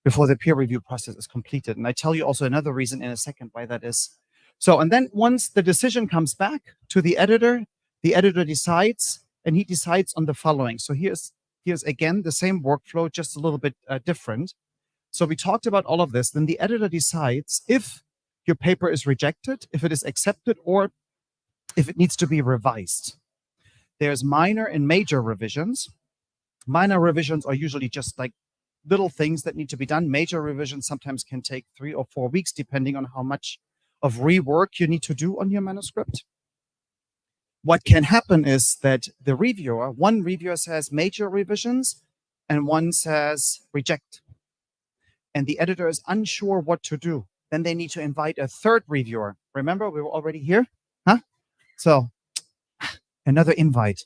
[SPEAKER 2] before the peer review process is completed. And I tell you also another reason in a second why that is. So, and then once the decision comes back to the editor decides, and he decides on the following. So here's again the same workflow, just a little bit different. So we talked about all of this. Then the editor decides if your paper is rejected, if it is accepted, or if it needs to be revised. There's minor and major revisions. Minor revisions are usually just like little things that need to be done. Major revisions sometimes can take 3 or 4 weeks, depending on how much of rework you need to do on your manuscript. What can happen is that one reviewer says major revisions, and one says reject. And the editor is unsure what to do. Then they need to invite a third reviewer. Remember, we were already here? Huh? So another invite.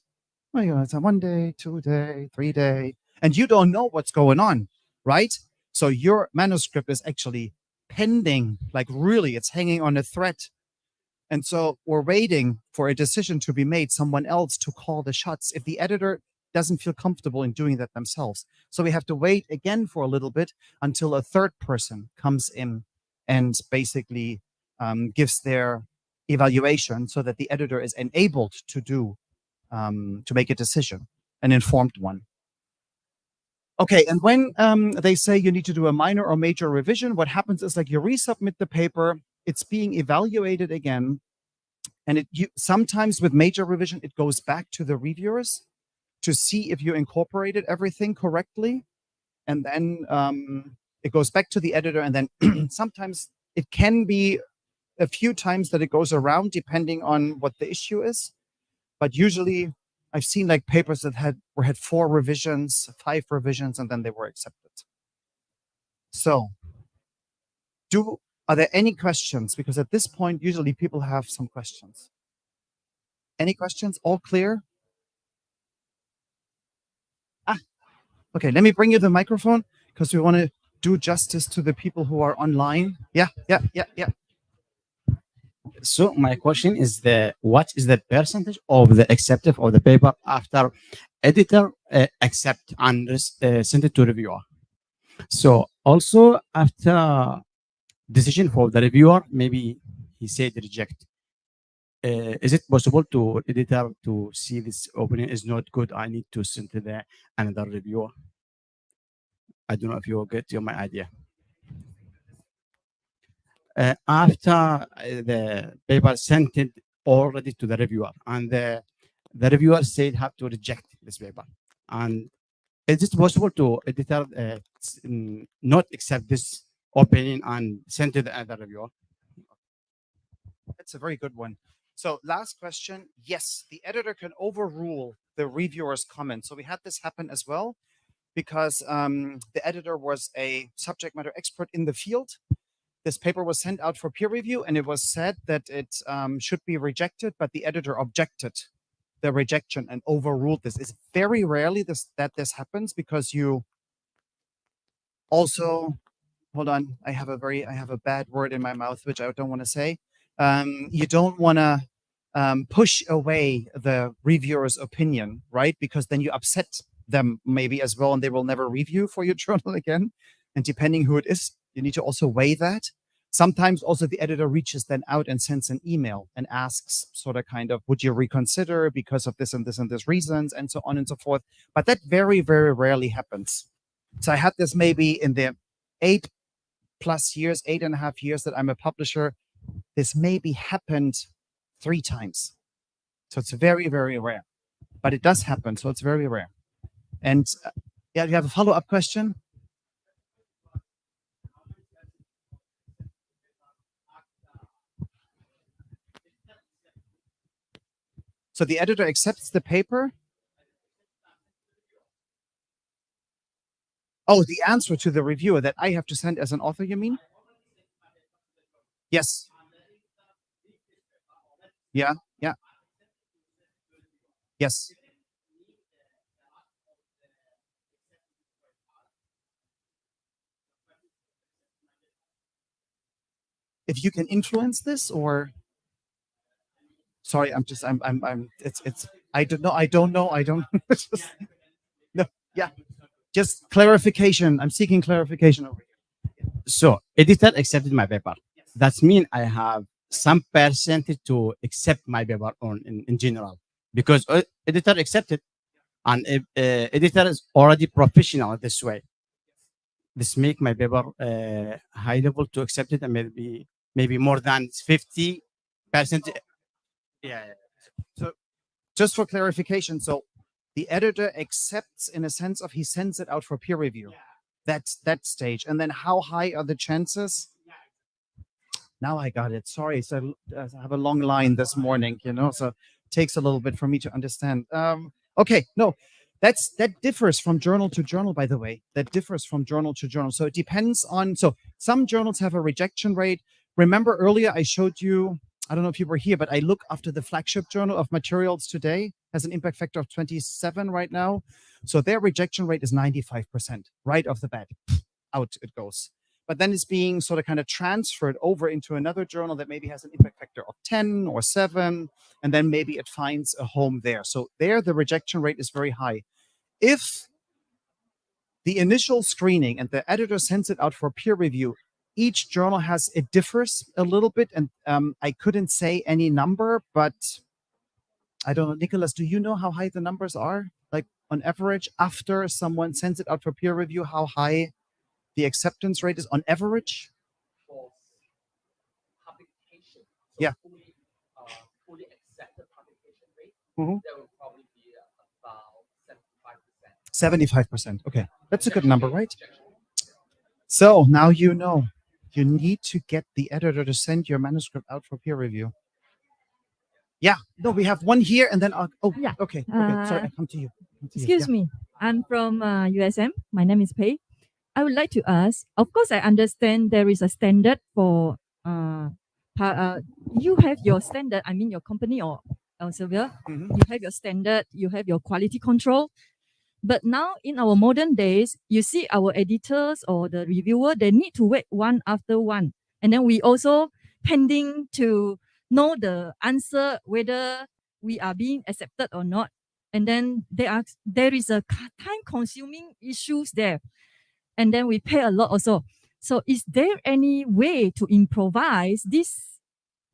[SPEAKER 2] Well, you know, it's a 1 day, 2 day, 3 day, and you don't know what's going on, right? So your manuscript is actually pending, like really, it's hanging on a thread. And so we're waiting for a decision to be made, someone else to call the shots. If the editor doesn't feel comfortable in doing that themselves. So we have to wait again for a little bit until a third person comes in and basically gives their evaluation so that the editor is enabled to do, to make a decision, an informed one. Okay, and when they say you need to do a minor or major revision, what happens is like you resubmit the paper, it's being evaluated again, and sometimes with major revision, it goes back to the reviewers to see if you incorporated everything correctly, and then it goes back to the editor, and then sometimes it can be a few times that it goes around depending on what the issue is, but usually I've seen like papers that had 4 revisions, 5 revisions, and then they were accepted. So, are there any questions? Because at this point, usually people have some questions. Any questions? All clear? Okay, let me bring you the microphone because we want to do justice to the people who are online. Yeah.
[SPEAKER 8] So my question is what is the percentage of the accepted of the paper after editor accept and send it to reviewer? So also after decision for the reviewer, maybe he said reject. Is it possible to editor to see this opening is not good? I need to send to another reviewer. I don't know if you get my idea. After the paper sent it already to the reviewer, and the reviewer said have to reject this paper, and is it possible to editor not accept this opinion and send to the other reviewer?
[SPEAKER 2] That's a very good one. So last question, yes, the editor can overrule the reviewer's comment. So we had this happen as well because the editor was a subject matter expert in the field. This paper was sent out for peer review, and it was said that it should be rejected, but the editor objected the rejection and overruled this. It's very rarely that this happens because you also, hold on, I have a bad word in my mouth, which I don't want to say. You don't want to push away the reviewer's opinion, right? Because then you upset them maybe as well, and they will never review for your journal again. And depending who it is, you need to also weigh that. Sometimes also the editor reaches then out and sends an email and asks sort of kind of, would you reconsider because of this and this and this reasons, and so on and so forth. But that very, very rarely happens. So I had this maybe in the 8+ years, 8.5 years that I'm a publisher. This maybe happened 3 times. So it's very, very rare. But it does happen, so it's very rare. And yeah, you have a follow-up question? So the editor accepts the paper. Oh, the answer to the reviewer that I have to send as an author, you mean? Yes. Yeah. Yes. If you can influence this, or sorry, I don't know. No, yeah. Just clarification. I'm seeking clarification over here.
[SPEAKER 8] So editor accepted my paper. That means I have some percentage to accept my paper in general, because editor accepted, and if editor is already professional this way. This make my paper high level to accept it, and maybe more than 50%. Yeah.
[SPEAKER 2] So just for clarification, so the editor accepts in a sense of he sends it out for peer review. That's that stage. And then how high are the chances? Now I got it. Sorry. So I have a long line this morning, so it takes a little bit for me to understand. Okay. No, that differs from journal to journal, by the way. That differs from journal to journal. So it depends on, so some journals have a rejection rate. Remember earlier I showed you, I don't know if you were here, but I look after the flagship journal of Materials Today, has an impact factor of 27 right now. So their rejection rate is 95%, right off the bat. Out it goes. But then it's being sort of kind of transferred over into another journal that maybe has an impact factor of 10 or 7, and then maybe it finds a home there. So there, the rejection rate is very high. if the initial screening and the editor sends it out for peer review, each journal it differs a little bit, and I couldn't say any number, but I don't know, Nicholas, do you know how high the numbers are? Like on average, after someone sends it out for peer review, how high the acceptance rate is on average? Yeah.
[SPEAKER 5] Fully accepted publication rate,
[SPEAKER 2] Mhm.
[SPEAKER 5] that will probably be about 75%.
[SPEAKER 2] 75%. Okay, that's a good number, right? So now you know. You need to get the editor to send your manuscript out for peer review. Yeah, no, we have one here, and then
[SPEAKER 10] Yeah.
[SPEAKER 2] okay. Sorry, I come to you.
[SPEAKER 10] Excuse me. I'm from USM. My name is Pei. I would like to ask, of course, I understand there is a standard for, you have your standard, I mean your company or Elsevier,
[SPEAKER 2] Mhm.
[SPEAKER 10] you have your standard, you have your quality control. But now in our modern days, you see our editors or the reviewer, they need to wait one after one. And then we also pending to know the answer, whether we are being accepted or not. And then there is a time consuming issues there. And then we pay a lot also. So is there any way to improvise this?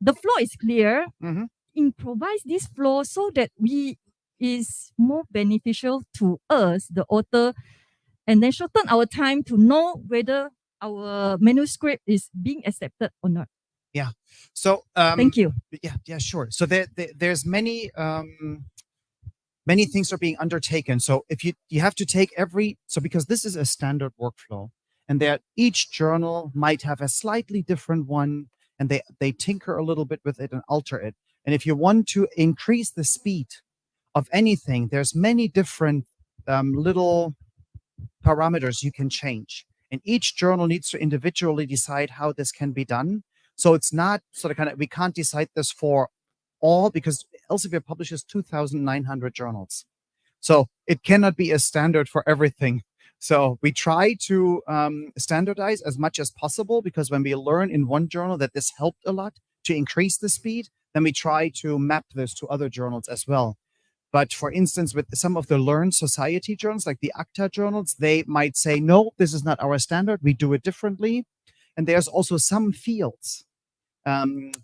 [SPEAKER 10] The flow is clear.
[SPEAKER 2] Mhm.
[SPEAKER 10] Improvise this flow so that we is more beneficial to us, the author, and then shorten our time to know whether our manuscript is being accepted or not.
[SPEAKER 2] Yeah. So
[SPEAKER 10] Thank you.
[SPEAKER 2] Yeah, sure. So there's many many things are being undertaken. So if you have to take because this is a standard workflow, and that each journal might have a slightly different one, and they tinker a little bit with it and alter it. And if you want to increase the speed of anything, there's many different little parameters you can change. And each journal needs to individually decide how this can be done. So it's not we can't decide this for all, because Elsevier publishes 2,900 journals. So it cannot be a standard for everything. So we try to standardize as much as possible, because when we learn in one journal that this helped a lot to increase the speed, then we try to map this to other journals as well. But for instance, with some of the learned society journals, like the ACTA journals, they might say, no, this is not our standard. We do it differently. And there's also some fields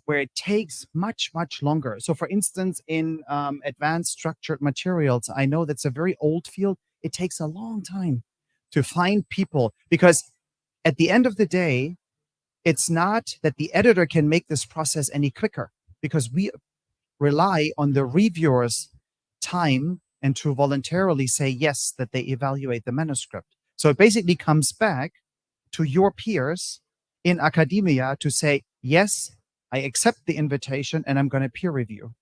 [SPEAKER 2] where it takes much, much longer. So for instance, in advanced structured materials, I know that's a very old field. It takes a long time to find people, because at the end of the day, it's not that the editor can make this process any quicker, because we rely on the reviewers' time and to voluntarily say yes, that they evaluate the manuscript. So it basically comes back to your peers in academia to say, yes, I accept the invitation and I'm going to peer review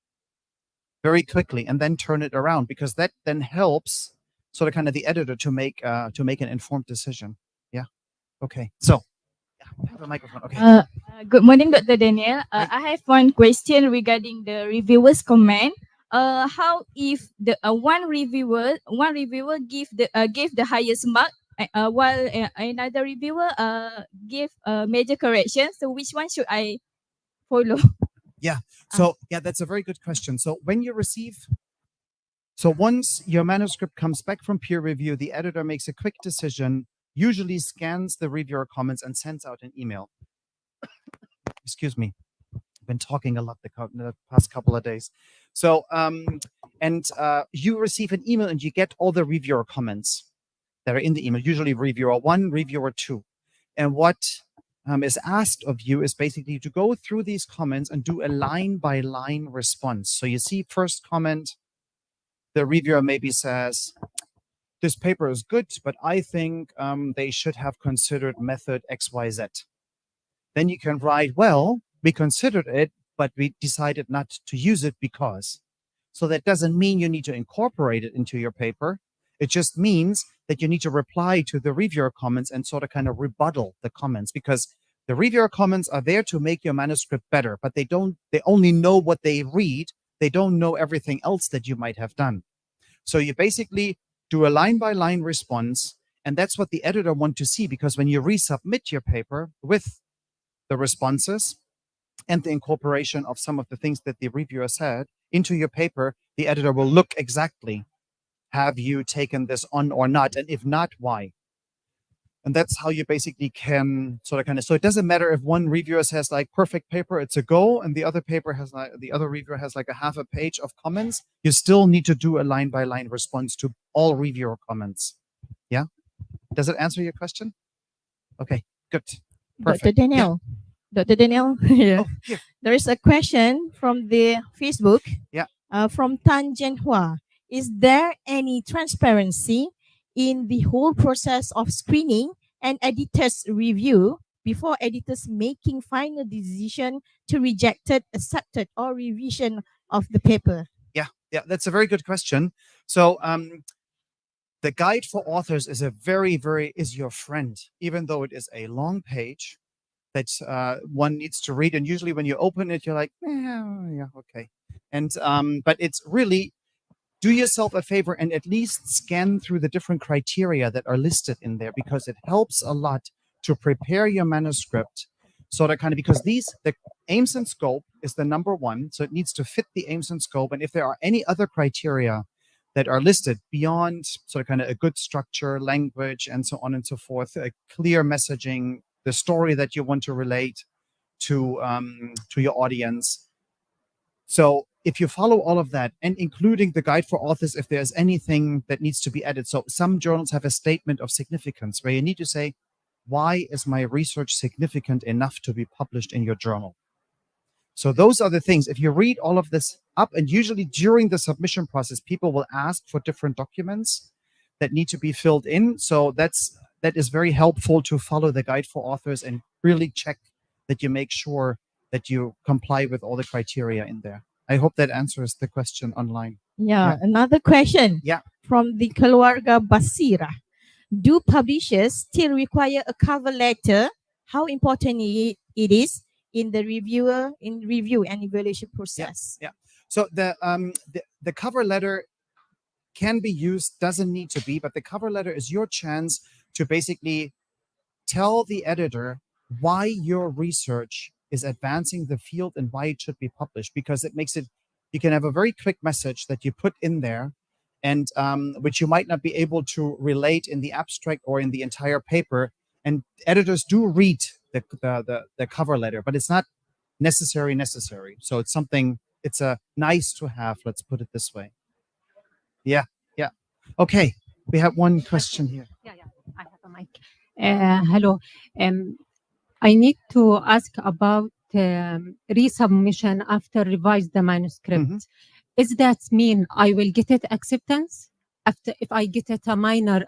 [SPEAKER 2] very quickly, and then turn it around, because that then helps the editor to make an informed decision. Yeah. Okay. So I have a microphone. Okay.
[SPEAKER 11] Good morning, Dr. Daniel. I have one question regarding the reviewer's comment. How if the one reviewer gave the highest mark, while another reviewer gave major correction? So which one should I follow?
[SPEAKER 2] Yeah. So that's a very good question. So once your manuscript comes back from peer review, the editor makes a quick decision, usually scans the reviewer comments and sends out an email. Excuse me. I've been talking a lot the past couple of days. So, you receive an email and you get all the reviewer comments that are in the email, usually reviewer 1, reviewer 2. And what is asked of you is basically to go through these comments and do a line-by-line response. So you see first comment, the reviewer maybe says, this paper is good, but I think they should have considered method XYZ. Then you can write, well, we considered it, but we decided not to use it because. So that doesn't mean you need to incorporate it into your paper. It just means that you need to reply to the reviewer comments and rebuttal the comments, because the reviewer comments are there to make your manuscript better, but they only know what they read. They don't know everything else that you might have done. So you basically do a line-by-line response, and that's what the editor wants to see, because when you resubmit your paper with the responses and the incorporation of some of the things that the reviewer said into your paper, the editor will look exactly have you taken this on or not? And if not, why? And that's how you basically can sort of kind of, so it doesn't matter if one reviewer says like perfect paper, it's a go, and the other paper has like, the other reviewer has like a half a page of comments, you still need to do a line by line response to all reviewer comments. Yeah. Does it answer your question? Okay, good. Perfect.
[SPEAKER 4] Dr. Daniel. Dr. Daniel, here.
[SPEAKER 2] Oh, here.
[SPEAKER 4] There is a question from the Facebook.
[SPEAKER 2] Yeah.
[SPEAKER 4] From Tan Jianhua. Is there any transparency in the whole process of screening and editors review before editors making final decision to reject it, accepted, or revision of the paper?
[SPEAKER 2] Yeah, that's a very good question. So the guide for authors is is your friend, even though it is a long page that one needs to read. And usually when you open it, you're like, yeah, okay. And but it's really, do yourself a favor and at least scan through the different criteria that are listed in there, because it helps a lot to prepare your manuscript. So that kind of, because the aims and scope is the number one. So it needs to fit the aims and scope. And if there are any other criteria that are listed beyond sort of kind of a good structure, language, and so on and so forth, a clear messaging, the story that you want to relate to your audience. So if you follow all of that, and including the guide for authors, if there's anything that needs to be added. So some journals have a statement of significance where you need to say, why is my research significant enough to be published in your journal? So those are the things. If you read all of this up, and usually during the submission process, people will ask for different documents that need to be filled in. So that is very helpful to follow the guide for authors and really check that you make sure that you comply with all the criteria in there. I hope that answers the question online.
[SPEAKER 4] Yeah, another question.
[SPEAKER 2] Yeah.
[SPEAKER 4] From the Keluarga Basira. Do publishers still require a cover letter? How important it is in the review and evaluation process?
[SPEAKER 2] Yeah. So the cover letter can be used, doesn't need to be, but the cover letter is your chance to basically tell the editor why your research is advancing the field and why it should be published, because it makes it, you can have a very quick message that you put in there, and which you might not be able to relate in the abstract or in the entire paper. And editors do read the cover letter, but it's not necessary. So it's something, it's a nice to have, let's put it this way. Yeah. Okay, we have one question here.
[SPEAKER 12] Yeah, I have a mic. Hello. I need to ask about resubmission after revise the manuscript. Does that mean I will get it acceptance after, if I get it a minor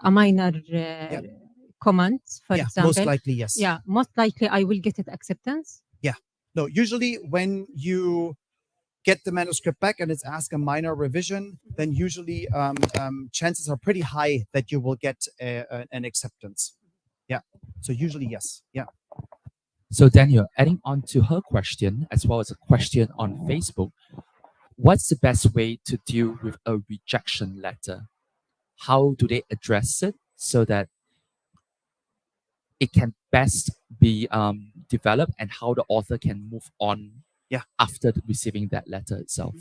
[SPEAKER 12] comment, for example?
[SPEAKER 2] Most likely, yes.
[SPEAKER 12] Yeah, most likely I will get it acceptance.
[SPEAKER 2] Yeah. No, usually when you get the manuscript back and it's asked a minor revision, then usually chances are pretty high that you will get an acceptance. Yeah. So usually, yes. Yeah.
[SPEAKER 5] So Daniel, adding on to her question, as well as a question on Facebook, what's the best way to deal with a rejection letter? How do they address it so that it can best be developed, and how the author can move on after receiving that letter itself?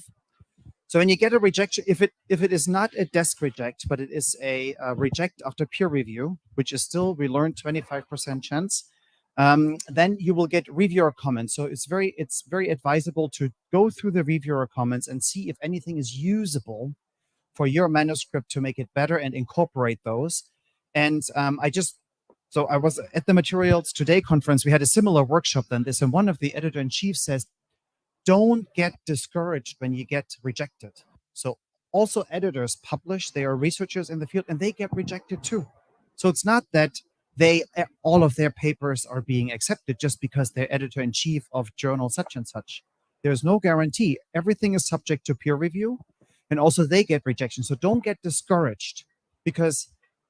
[SPEAKER 2] So when you get a rejection, if it is not a desk reject, but it is a reject after peer review, which is still, we learned 25% chance, then you will get reviewer comments. So it's very advisable to go through the reviewer comments and see if anything is usable for your manuscript to make it better and incorporate those. And so I was at the Materials Today conference. We had a similar workshop than this, and one of the editor-in-chief says, don't get discouraged when you get rejected. So also editors publish, they are researchers in the field, and they get rejected too. So it's not that all of their papers are being accepted just because they're editor-in-chief of journal such and such. There's no guarantee. Everything is subject to peer review, and also they get rejection. So don't get discouraged, because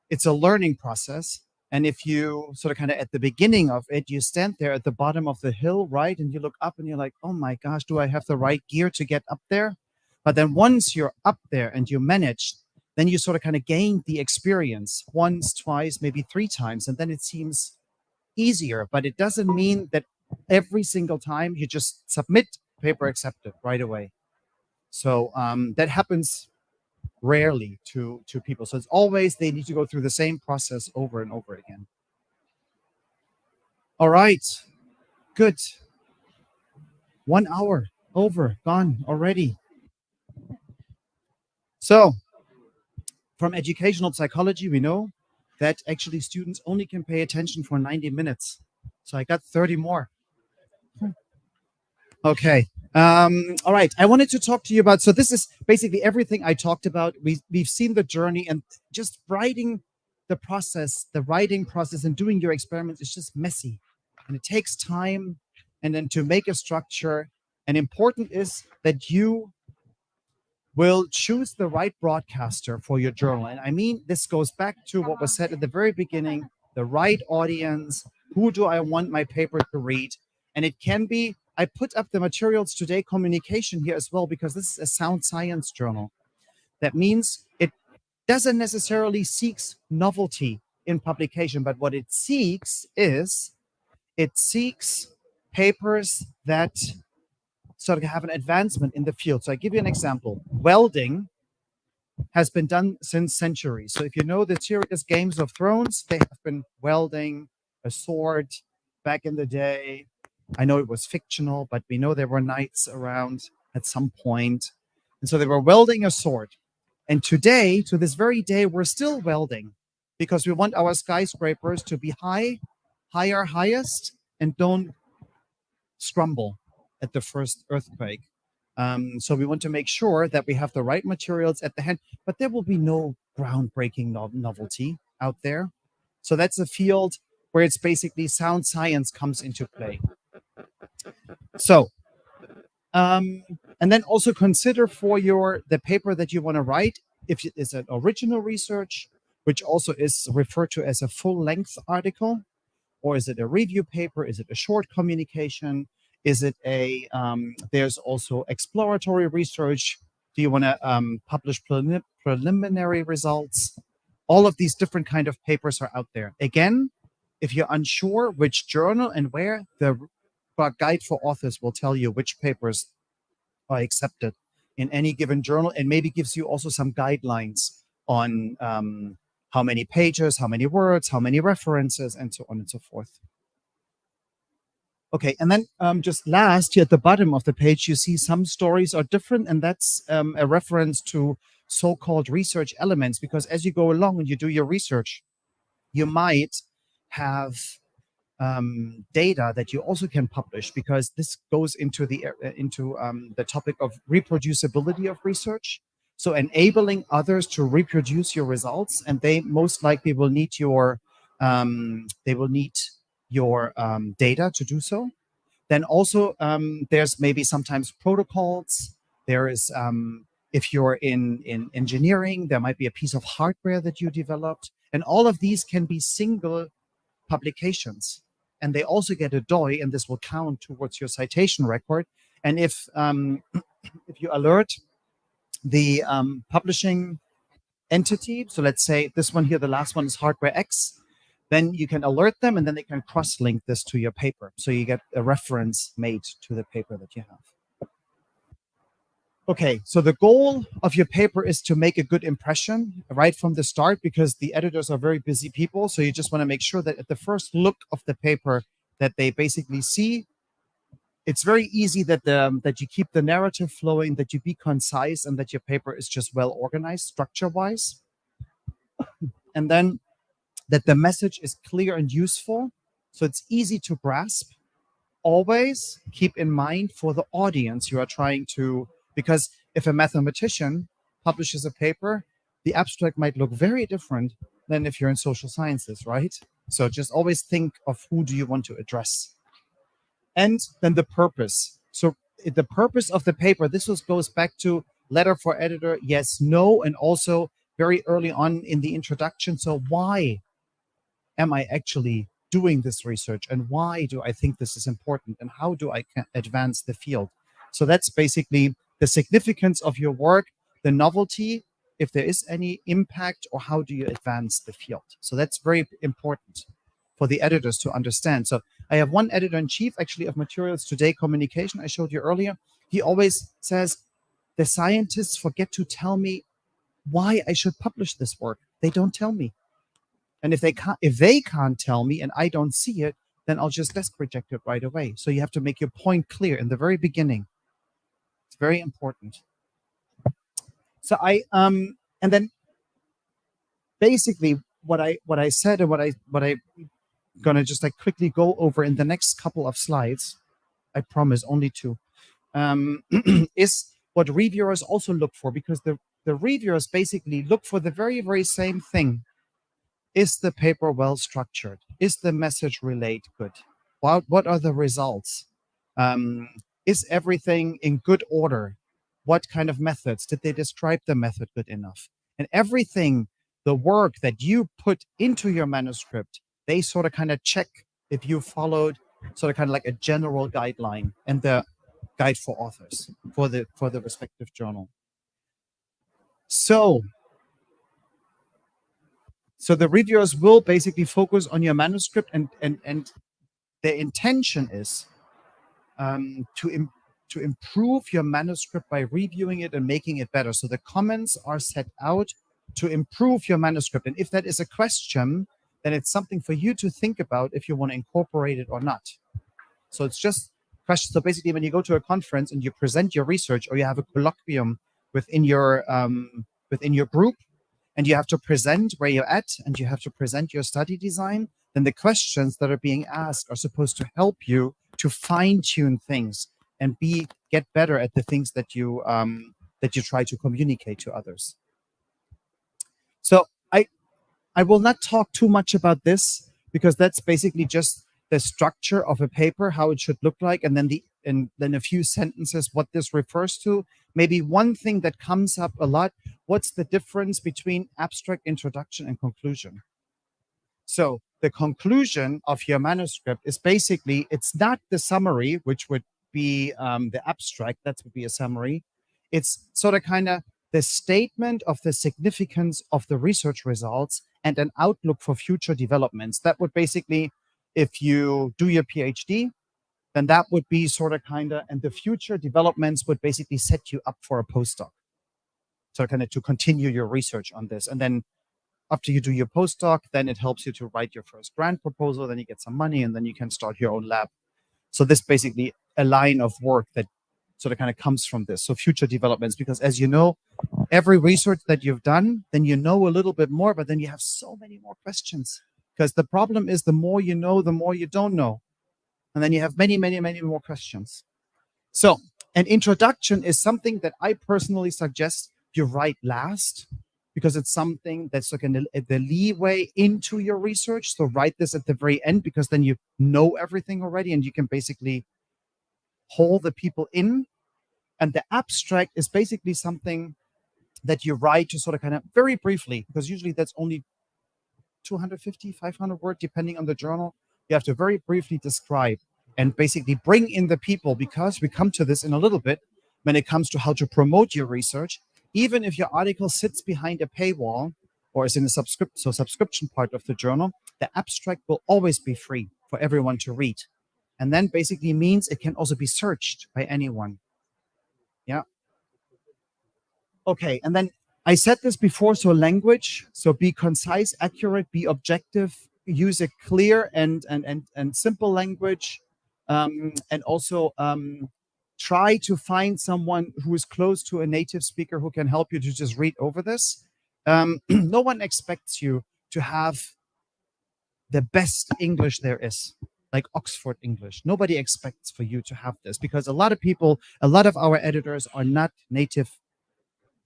[SPEAKER 2] it's a learning process. And if you sort of kind of at the beginning of it, you stand there at the bottom of the hill, right? And you look up and you're like, oh my gosh, do I have the right gear to get up there? But then once you're up there and you manage, then you sort of kind of gain the experience once, twice, maybe 3 times. And then it seems easier, but it doesn't mean that every single time you just submit paper accepted right away. So that happens rarely to people. So it's always they need to go through the same process over and over again. All right, good. 1 hour over, gone already. So from educational psychology, we know that actually students only can pay attention for 90 minutes. So I got 30 more. Okay. All right. I wanted to talk to you about, so this is basically everything I talked about. We've seen the journey, and just writing the process, the writing process and doing your experiments is just messy, and it takes time. And then to make a structure, and important is that you will choose the right broadcaster for your journal. And I mean, this goes back to what was said at the very beginning, the right audience. Who do I want my paper to read? And it can be, I put up the Materials Today communication here as well, because this is a sound science journal. That means it doesn't necessarily seeks novelty in publication, but what it seeks is, it seeks papers that sort of have an advancement in the field. So I give you an example. Welding has been done since centuries. So if you know the series Games of Thrones, they have been welding a sword back in the day. I know it was fictional, but we know there were knights around at some point. And so they were welding a sword. And today, to this very day, we're still welding, because we want our skyscrapers to be high, higher, highest, and don't scrumble at the first earthquake. So we want to make sure that we have the right materials at the hand, but there will be no groundbreaking novelty out there. So that's a field where it's basically sound science comes into play. So, and then also consider for the paper that you want to write, if it is an original research, which also is referred to as a full-length article, or is it a review paper? Is it a short communication? Is it a, there's also exploratory research. Do you want to publish preliminary results? All of these different kind of papers are out there. Again, if you're unsure which journal and where, the guide for authors will tell you which papers are accepted in any given journal, and maybe gives you also some guidelines on how many pages, how many words, how many references, and so on and so forth. Okay, and then just last, here at the bottom of the page, you see some stories are different, and that's a reference to so-called research elements, because as you go along and you do your research, you might have data that you also can publish, because this goes into the topic of reproducibility of research. So enabling others to reproduce your results, and they most likely will need your data to do so. Then also there's maybe sometimes protocols. There is if you're in engineering, there might be a piece of hardware that you developed, and all of these can be single publications, and they also get a DOI, and this will count towards your citation record. And if you alert the publishing entity, so let's say this one here, the last one is hardware X, then you can alert them, and then they can cross-link this to your paper. So you get a reference made to the paper that you have. Okay, so the goal of your paper is to make a good impression right from the start, because the editors are very busy people. So you just want to make sure that at the first look of the paper that they basically see, it's very easy that that you keep the narrative flowing, that you be concise, and that your paper is just well organized structure-wise. And then that the message is clear and useful, so it's easy to grasp. Always keep in mind for the audience you are trying to, because if a mathematician publishes a paper, the abstract might look very different than if you're in social sciences, right? So just always think of who do you want to address. And then the purpose. So the purpose of the paper, this goes back to letter for editor, yes, no, and also very early on in the introduction. So why am I actually doing this research, and why do I think this is important, and how do I advance the field? So that's basically the significance of your work, the novelty, if there is any impact, or how do you advance the field. So that's very important for the editors to understand. So I have one editor-in-chief actually of Materials Today communication I showed you earlier. He always says, the scientists forget to tell me why I should publish this work. They don't tell me. And if they can't tell me and I don't see it, then I'll just desk reject it right away. So you have to make your point clear in the very beginning. It's very important. So and then basically what I said and what I gonna just like quickly go over in the next couple of slides, I promise only two, is what reviewers also look for, because the reviewers basically look for the very, very same thing. Is the paper well structured? Is the message relayed good? What are the results? Is everything in good order? What kind of methods? Did they describe the method good enough? And everything, the work that you put into your manuscript, they sort of kind of check if you followed sort of kind of like a general guideline and the guide for authors for the respective journal. So the reviewers will basically focus on your manuscript, and their intention is to improve your manuscript by reviewing it and making it better. So the comments are set out to improve your manuscript. And if that is a question, then it's something for you to think about if you want to incorporate it or not. So it's just questions. So basically, when you go to a conference and you present your research, or you have a colloquium within your group, and you have to present where you're at, and you have to present your study design, then the questions that are being asked are supposed to help you to fine-tune things and get better at the things that you try to communicate to others. So I will not talk too much about this, because that's basically just the structure of a paper, how it should look like, and then a few sentences what this refers to. Maybe one thing that comes up a lot: what's the difference between abstract, introduction, and conclusion? So the conclusion of your manuscript is basically, it's not the summary, which would be the abstract. That would be a summary. It's sort of kind of the statement of the significance of the research results and an outlook for future developments. That would basically, if you do your PhD, then that would be sort of kind of, and the future developments would basically set you up for a postdoc. So kind of to continue your research on this. And then after you do your postdoc, then it helps you to write your first grant proposal, then you get some money, and then you can start your own lab. So this basically a line of work that sort of kind of comes from this. So future developments, because as you know, every research that you've done, then you know a little bit more, but then you have so many more questions. Because the problem is, the more you know, the more you don't know. And then you have many, many, many more questions. So an introduction is something that I personally suggest you write last, because it's something that's like the leeway into your research. So write this at the very end, because then you know everything already and you can basically hold the people in. And the abstract is basically something that you write to sort of kind of very briefly, because usually that's only 250, 500 words, depending on the journal. You have to very briefly describe and basically bring in the people, because we come to this in a little bit when it comes to how to promote your research. Even if your article sits behind a paywall or is in a subscription part of the journal, the abstract will always be free for everyone to read. And then basically means it can also be searched by anyone. Yeah. Okay, and then I said this before, so language, so be concise, accurate, be objective, use a clear and simple language, and also try to find someone who is close to a native speaker who can help you to just read over this. No one expects you to have the best English there is, like Oxford English. Nobody expects for you to have this, because a lot of people, a lot of our editors are not native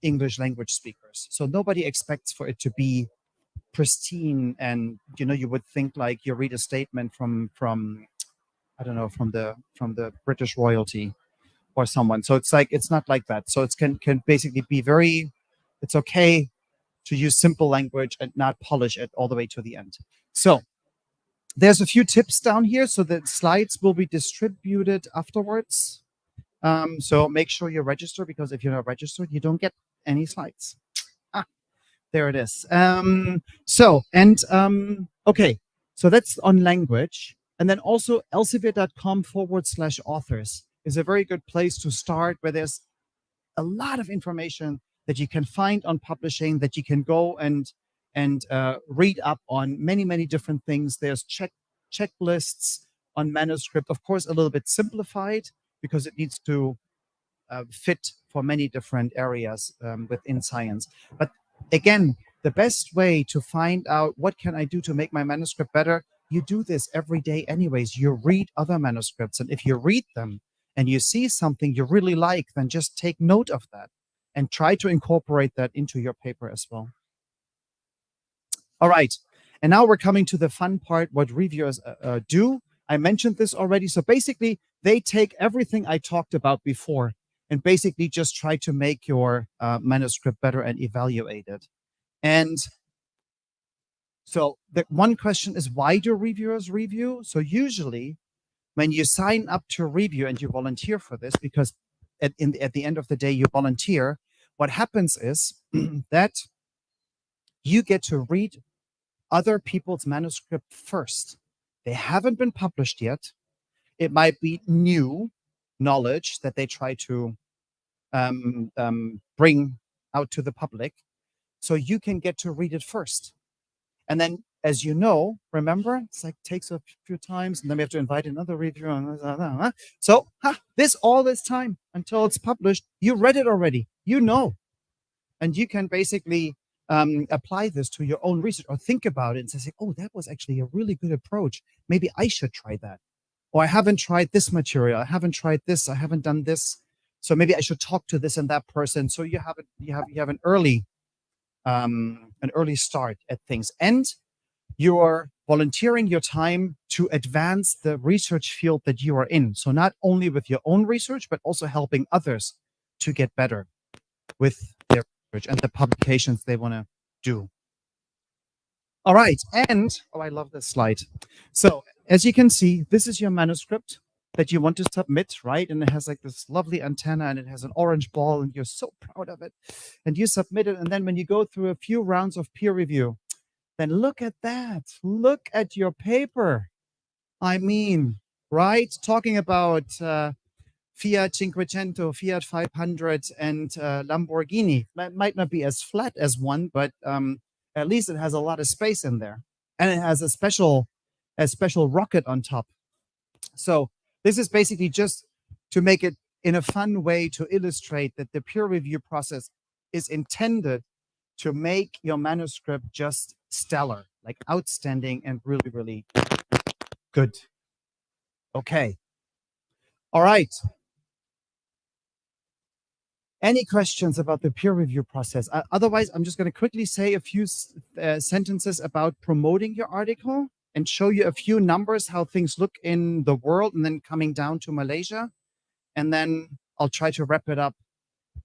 [SPEAKER 2] English language speakers. So nobody expects for it to be pristine, and you would think like you read a statement from I don't know, from the British royalty or someone. So it's like, it's not like that. So it can basically be it's okay to use simple language and not polish it all the way to the end. So there's a few tips down here. So the slides will be distributed afterwards. So make sure you register, because if you're not registered, you don't get any slides. There it is. Okay, so that's on language. And then also elsevier.com/authors is a very good place to start, where there's a lot of information that you can find on publishing, that you can go and read up on many different things. There's checklists on manuscript, of course, a little bit simplified because it needs to fit for many different areas within science. But again, the best way to find out what can I do to make my manuscript better, you do this every day anyways. You read other manuscripts, and if you read them and you see something you really like, then just take note of that and try to incorporate that into your paper as well. All right, and now we're coming to the fun part, what reviewers do. I mentioned this already. So basically, they take everything I talked about before and basically just try to make your manuscript better and evaluate it. And so the one question is, why do reviewers review? So usually when you sign up to review and you volunteer for this, because at the end of the day, you volunteer, what happens is that you get to read other people's manuscript first. They haven't been published yet. It might be new knowledge that they try to bring out to the public. So you can get to read it first. And then, as you know, remember, it's like takes a few times, and then we have to invite another reviewer. So all this time until it's published, you read it already, you know. And you can basically apply this to your own research or think about it and say, oh, that was actually a really good approach. Maybe I should try that. Or I haven't tried this material. I haven't tried this. I haven't done this. So maybe I should talk to this and that person. So you have an early start at things, and you're volunteering your time to advance the research field that you are in. So not only with your own research, but also helping others to get better with their research and the publications they want to do. All right, and I love this slide. So as you can see, this is your manuscript that you want to submit, right? And it has like this lovely antenna and it has an orange ball and you're so proud of it. And you submit it. And then when you go through a few rounds of peer review, then look at that. Look at your paper. I mean, right? Talking about Fiat 500, Fiat 500 and Lamborghini. That might not be as flat as one, but at least it has a lot of space in there. And it has a special rocket on top. So this is basically just to make it in a fun way to illustrate that the peer review process is intended to make your manuscript just stellar, like outstanding and really, really good. Okay. All right. Any questions about the peer review process? Otherwise, I'm just going to quickly say a few sentences about promoting your article and show you a few numbers, how things look in the world, and then coming down to Malaysia. And then I'll try to wrap it up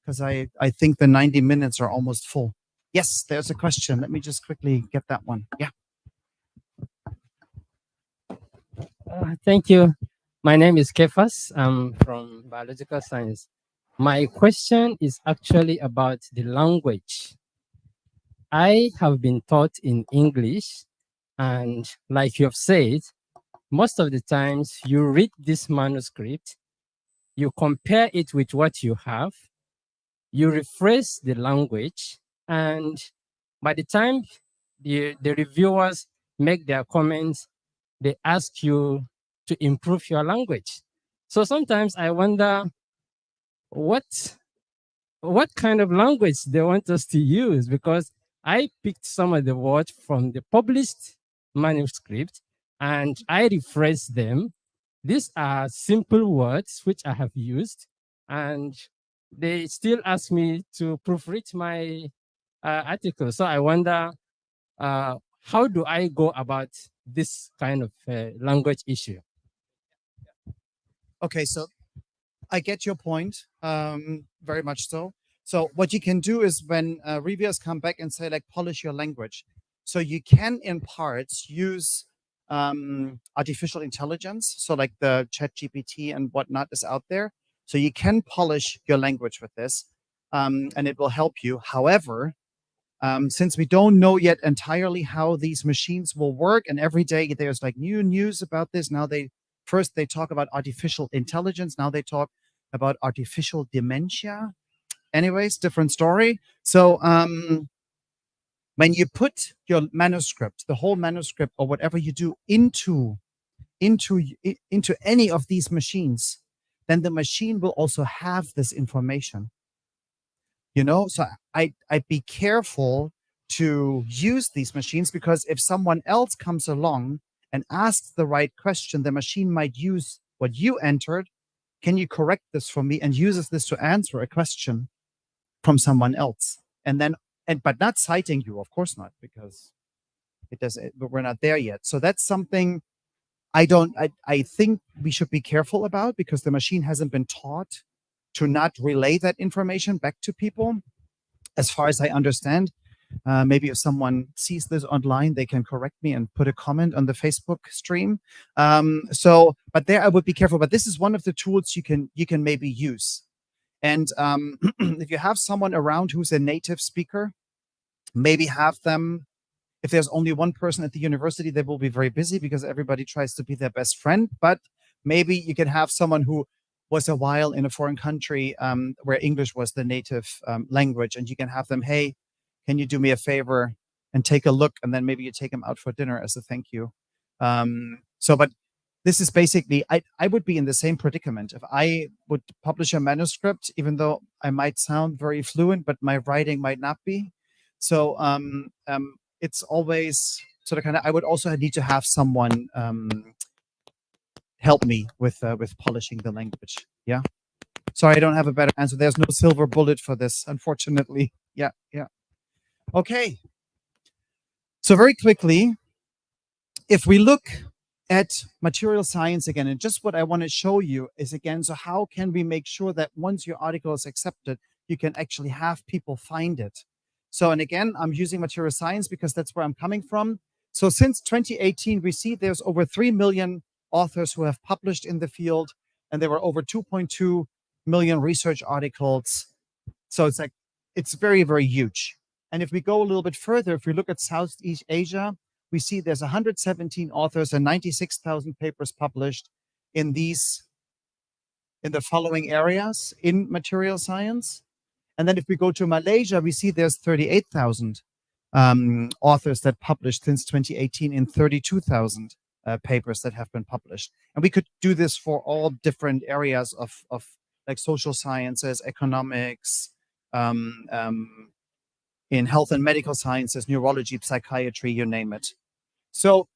[SPEAKER 2] because I think the 90 minutes are almost full. Yes, there's a question. Let me just quickly get that one. Yeah.
[SPEAKER 13] Thank you. My name is Kefas. I'm from biological science. My question is actually about the language. I have been taught in English, and like you have said, most of the times you read this manuscript, you compare it with what you have, you rephrase the language, and by the time the reviewers make their comments, they ask you to improve your language. So sometimes I wonder what kind of language they want us to use, because I picked some of the words from the published manuscript and I rephrased them. These are simple words which I have used, and they still ask me to proofread my article. So I wonder, how do I go about this kind of language issue?
[SPEAKER 2] Okay, so I get your point, very much so. So what you can do is when reviewers come back and say, like, polish your language. So you can, in parts, use artificial intelligence. So like the ChatGPT and whatnot is out there. So you can polish your language with this, and it will help you. However, since we don't know yet entirely how these machines will work, and every day there's like new news about this. Now first they talk about artificial intelligence. Now they talk about artificial dementia. anyways, different story. So when you put your manuscript, the whole manuscript or whatever you do into any of these machines, then the machine will also have this information. You know, so I'd be careful to use these machines, because if someone else comes along and asks the right question, the machine might use what you entered. Can you correct this for me? And uses this to answer a question from someone else. But not citing you, of course not, because but we're not there yet. So that's something I think we should be careful about, because the machine hasn't been taught to not relay that information back to people, as far as I understand. Maybe if someone sees this online, they can correct me and put a comment on the Facebook stream. But there I would be careful. But this is one of the tools you can maybe use. And if you have someone around who's a native speaker, maybe have them. If there's only one person at the university, they will be very busy, because everybody tries to be their best friend. But maybe you can have someone who was a while in a foreign country where English was the native language, and you can have them, hey, can you do me a favor and take a look? And then maybe you take them out for dinner as a thank you. But this is basically, I would be in the same predicament. If I would publish a manuscript, even though I might sound very fluent, but my writing might not be. So it's always sort of I would also need to have someone help me with polishing the language. Yeah. Sorry, I don't have a better answer. There's no silver bullet for this, unfortunately. Yeah. Okay. So very quickly, if we look at material science again, and just what I want to show you is, again, so how can we make sure that once your article is accepted, you can actually have people find it? So, and again, I'm using material science because that's where I'm coming from. So since 2018, we see there's over 3 million authors who have published in the field, and there were over 2.2 million research articles. So it's very, very huge. And if we go a little bit further, if we look at Southeast Asia, we see there's 117 authors and 96,000 papers published in the following areas in material science. And then if we go to Malaysia, we see there's 38,000 authors that published since 2018 in 32,000 papers that have been published. And we could do this for all different areas of like social sciences, economics, in health and medical sciences, neurology, psychiatry, you name it. So,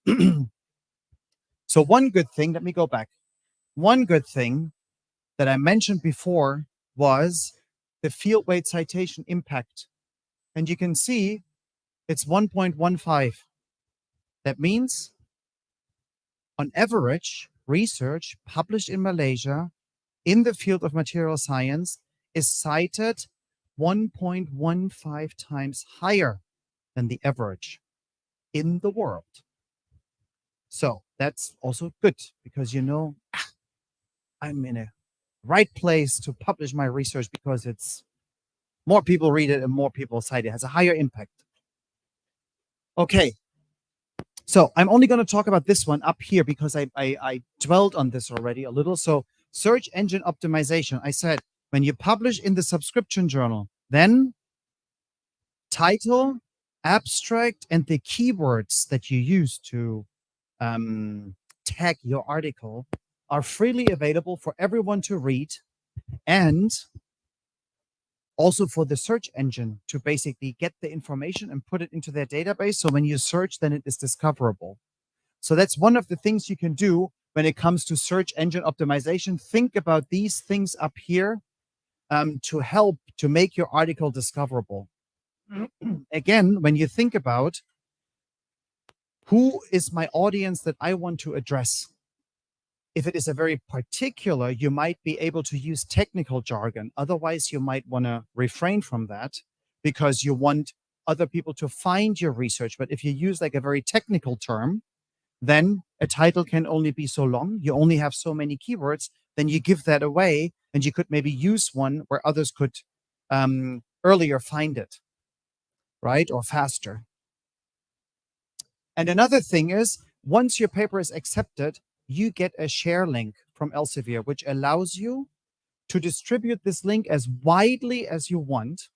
[SPEAKER 2] so one good thing, let me go back. One good thing that I mentioned before was the field weight citation impact. And you can see it's 1.15. That means, on average, research published in Malaysia in the field of material science is cited 1.15 times higher than the average in the world. So that's also good, because I'm in a right place to publish my research, because it's more people read it and more people cite it. It has a higher impact. Okay. So I'm only going to talk about this one up here because I dwelled on this already a little. So search engine optimization. I said, when you publish in the subscription journal, then title, abstract, and the keywords that you use to tag your article are freely available for everyone to read, and also for the search engine to basically get the information and put it into their database. So when you search, then it is discoverable. So that's one of the things you can do when it comes to search engine optimization. Think about these things up here to help to make your article discoverable. Again, when you think about who is my audience that I want to address, if it is a very particular, you might be able to use technical jargon. Otherwise, you might want to refrain from that because you want other people to find your research. But if you use like a very technical term, then a title can only be so long. You only have so many keywords. Then you give that away, and you could maybe use one where others could earlier find it, right? Or faster. And another thing is, once your paper is accepted, you get a share link from Elsevier, which allows you to distribute this link as widely as you want.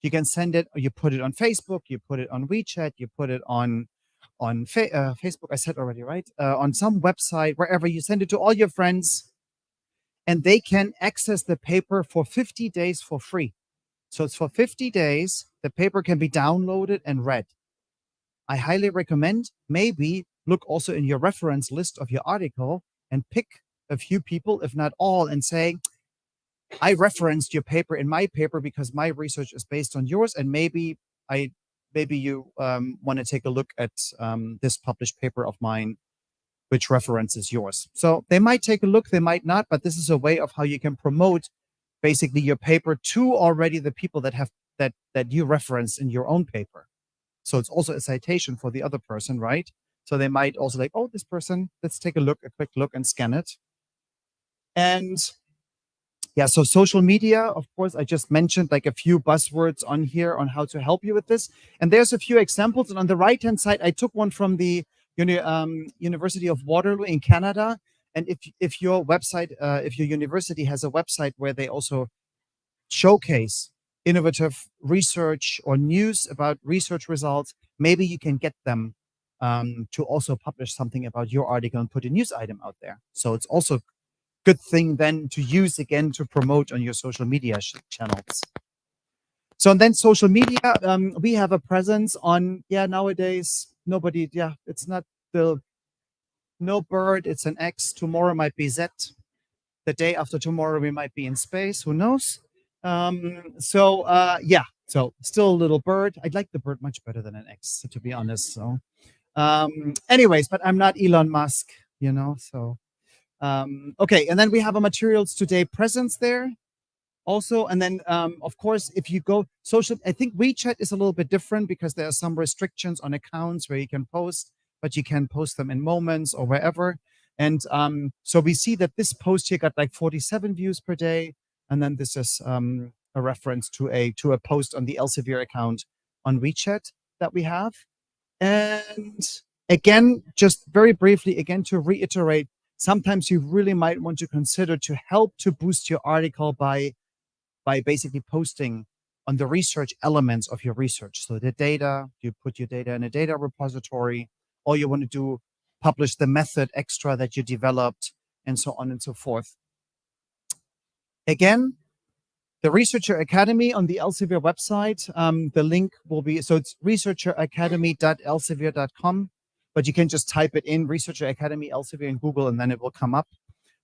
[SPEAKER 2] You can send it, or you put it on Facebook, you put it on WeChat, you put it on Facebook, I said already, right? On some website, wherever, you send it to all your friends, and they can access the paper for 50 days for free. So it's for 50 days, the paper can be downloaded and read. I highly recommend, maybe look also in your reference list of your article and pick a few people, if not all, and say, I referenced your paper in my paper because my research is based on yours, and maybe you want to take a look at this published paper of mine, which references yours. So they might take a look, they might not, but this is a way of how you can promote basically your paper to already the people that have that you referenced in your own paper. So it's also a citation for the other person, right? So they might also like, oh, this person, let's take a look, a quick look, and scan it. And yeah, so social media, of course, I just mentioned like a few buzzwords on here on how to help you with this. And there's a few examples. And on the right-hand side, I took one from the University of Waterloo in Canada. And if your website, if your university has a website where they also showcase innovative research or news about research results, maybe you can get them to also publish something about your article and put a news item out there. So it's also good thing then to use again to promote on your social media channels. So and then social media, we have a presence on, nowadays, nobody, it's not no bird, it's an X. Tomorrow might be Z. The day after tomorrow, we might be in space, who knows? So still a little bird. I'd like the bird much better than an X, to be honest. So anyways, but I'm not Elon Musk, so. Okay, and then we have a Materials Today presence there also. And then, of course, if you go social, I think WeChat is a little bit different because there are some restrictions on accounts where you can post, but you can post them in Moments or wherever. And so we see that this post here got like 47 views per day. And then this is a reference to a post on the Elsevier account on WeChat that we have. And again, just very briefly, again, to reiterate, sometimes you really might want to consider to help to boost your article by basically posting on the research elements of your research. So the data, you put your data in a data repository, or you want to do publish the method extra that you developed, and so on and so forth. Again, the Researcher Academy on the Elsevier website, the link will be, so it's researcheracademy.elsevier.com. But you can just type it in, Researcher Academy Elsevier in Google, and then it will come up.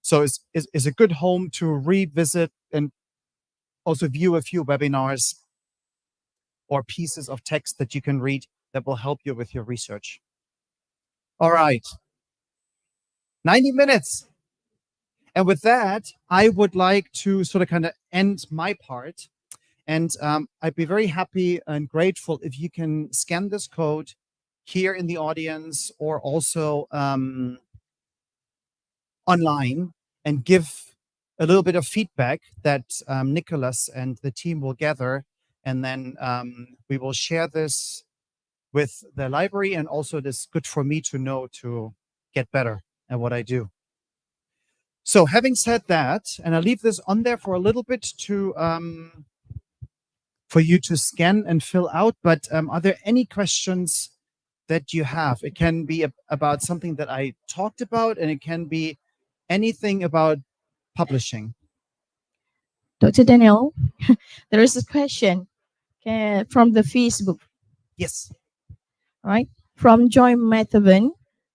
[SPEAKER 2] So it's a good home to revisit and also view a few webinars or pieces of text that you can read that will help you with your research. All right, 90 minutes. And with that, I would like to sort of kind of end my part. And I'd be very happy and grateful if you can scan this code here in the audience or also online and give a little bit of feedback that Nicholas and the team will gather. And then we will share this with the library, and also it is good for me to know to get better at what I do. So having said that, and I'll leave this on there for a little bit to for you to scan and fill out, but are there any questions that you have? It can be about something that I talked about, and it can be anything about publishing.
[SPEAKER 4] Dr. Daniel, there is a question from the Facebook.
[SPEAKER 2] Yes.
[SPEAKER 4] Right? From Joy Mathavan,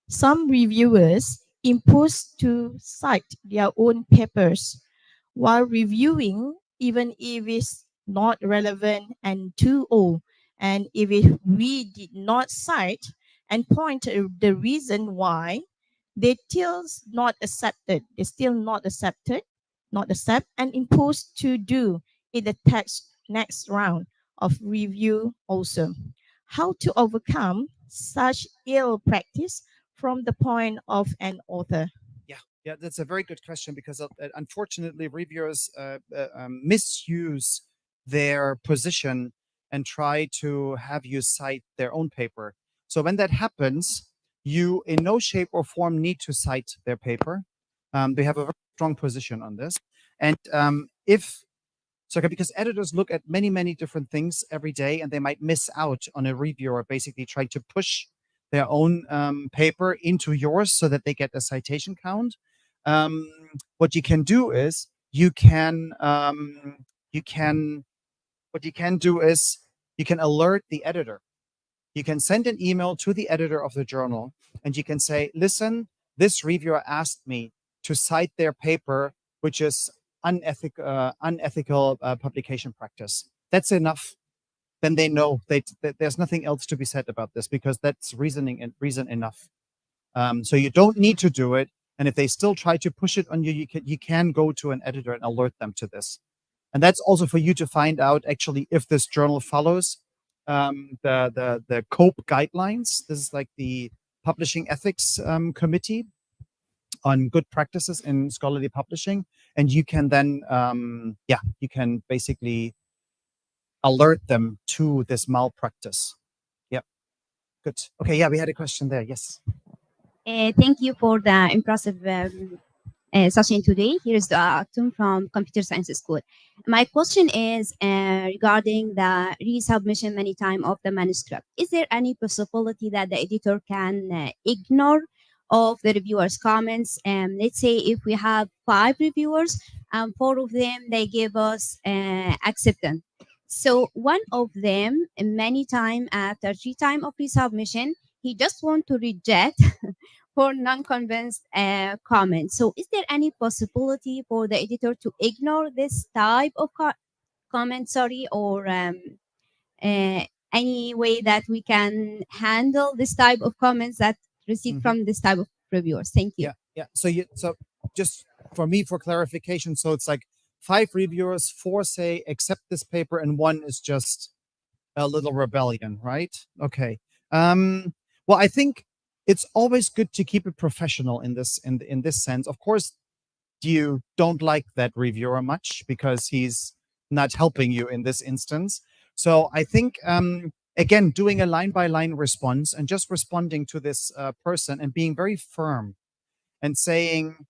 [SPEAKER 4] some reviewers impose to cite their own papers while reviewing, even if it's not relevant and too old. And if we did not cite and point to the reason why, they still not accepted. They still not accept and imposed to do in the next round of review also. How to overcome such ill practice from the point of an author?
[SPEAKER 2] Yeah, that's a very good question, because unfortunately reviewers misuse their position and try to have you cite their own paper. So when that happens, you in no shape or form need to cite their paper. They have a very strong position on this. And if so, because editors look at many different things every day, and they might miss out on a reviewer basically trying to push their own paper into yours so that they get a citation count. What you can do is you can alert the editor. You can send an email to the editor of the journal, and you can say, listen, this reviewer asked me to cite their paper, which is unethical publication practice. That's enough. Then they know there's nothing else to be said about this, because that's reason enough. So you don't need to do it. And if they still try to push it on you, you can go to an editor and alert them to this. And that's also for you to find out actually if this journal follows the COPE guidelines. This is like the Publishing Ethics Committee on good practices in scholarly publishing. And you can then, you can basically alert them to this malpractice. Yep. Good. Okay. Yeah, we had a question there. Yes.
[SPEAKER 14] Thank you for the impressive session today. Here's the Atum from Computer Science School. My question is regarding the resubmission many times of the manuscript. Is there any possibility that the editor can ignore of the reviewer's comments? Let's say if we have 5 reviewers and 4 of them, they give us acceptance. So one of them, many times after 3 times of resubmission, he just want to reject for non-convinced comments. So is there any possibility for the editor to ignore this type of comment, or any way that we can handle this type of comments that receive from this type of reviewers? Thank you.
[SPEAKER 2] Yeah. So just for me, for clarification, so it's like 5 reviewers, 4 say accept this paper, and 1 is just a little rebellion, right? Okay. Well, I think it's always good to keep it professional in this sense. Of course, you don't like that reviewer much because he's not helping you in this instance. So I think again, doing a line-by-line response and just responding to this person and being very firm and saying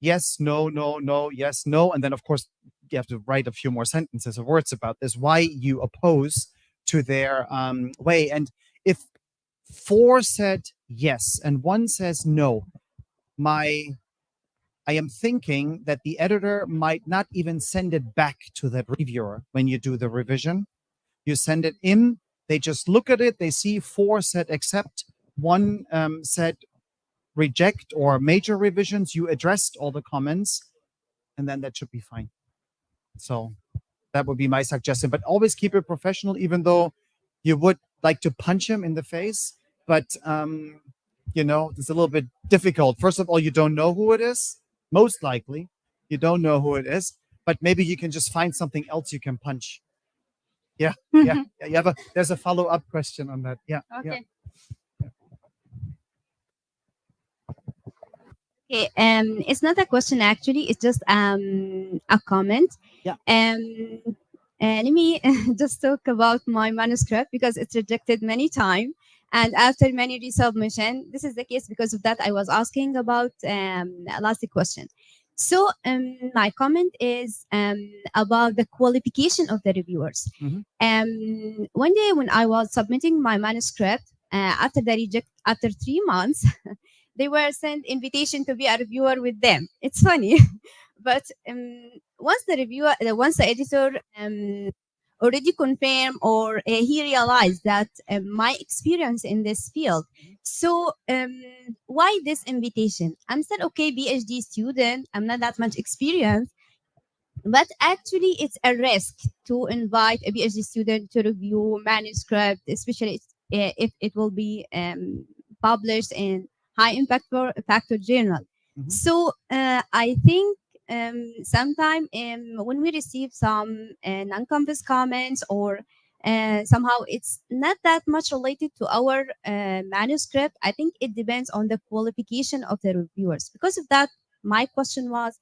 [SPEAKER 2] yes, no, no, no, yes, no, and then of course you have to write a few more sentences or words about this, why you oppose to their way. And if 4 said yes and 1 says no, I am thinking that the editor might not even send it back to that reviewer when you do the revision. You send it in, they just look at it, they see 4 said accept, 1 said reject or major revisions, you addressed all the comments, and then that should be fine. So that would be my suggestion, but always keep it professional, even though you would like to punch him in the face. But, you know, it's a little bit difficult. First of all, you don't know who it is. Most likely, you don't know who it is. But maybe you can just find something else you can punch. Yeah, yeah. There's a follow-up question on that. Yeah.
[SPEAKER 14] Okay.
[SPEAKER 2] Yeah.
[SPEAKER 14] Okay, it's not a question actually, it's just a comment.
[SPEAKER 2] Yeah.
[SPEAKER 14] Let me just talk about my manuscript because it's rejected many times. And after many resubmission, this is the case. Because of that, I was asking about last question. So my comment is about the qualification of the reviewers. One day when I was submitting my manuscript, after 3 months, they were sent invitation to be a reviewer with them. It's funny, but once the editor already confirmed or he realized that my experience in this field. So why this invitation? I'm said, okay, PhD student, I'm not that much experience, but actually it's a risk to invite a PhD student to review manuscript, especially if it will be published in high impact factor journal. So I think sometimes when we receive some non-convinced comments or somehow it's not that much related to our manuscript, I think it depends on the qualification of the reviewers. Because of that, my question was,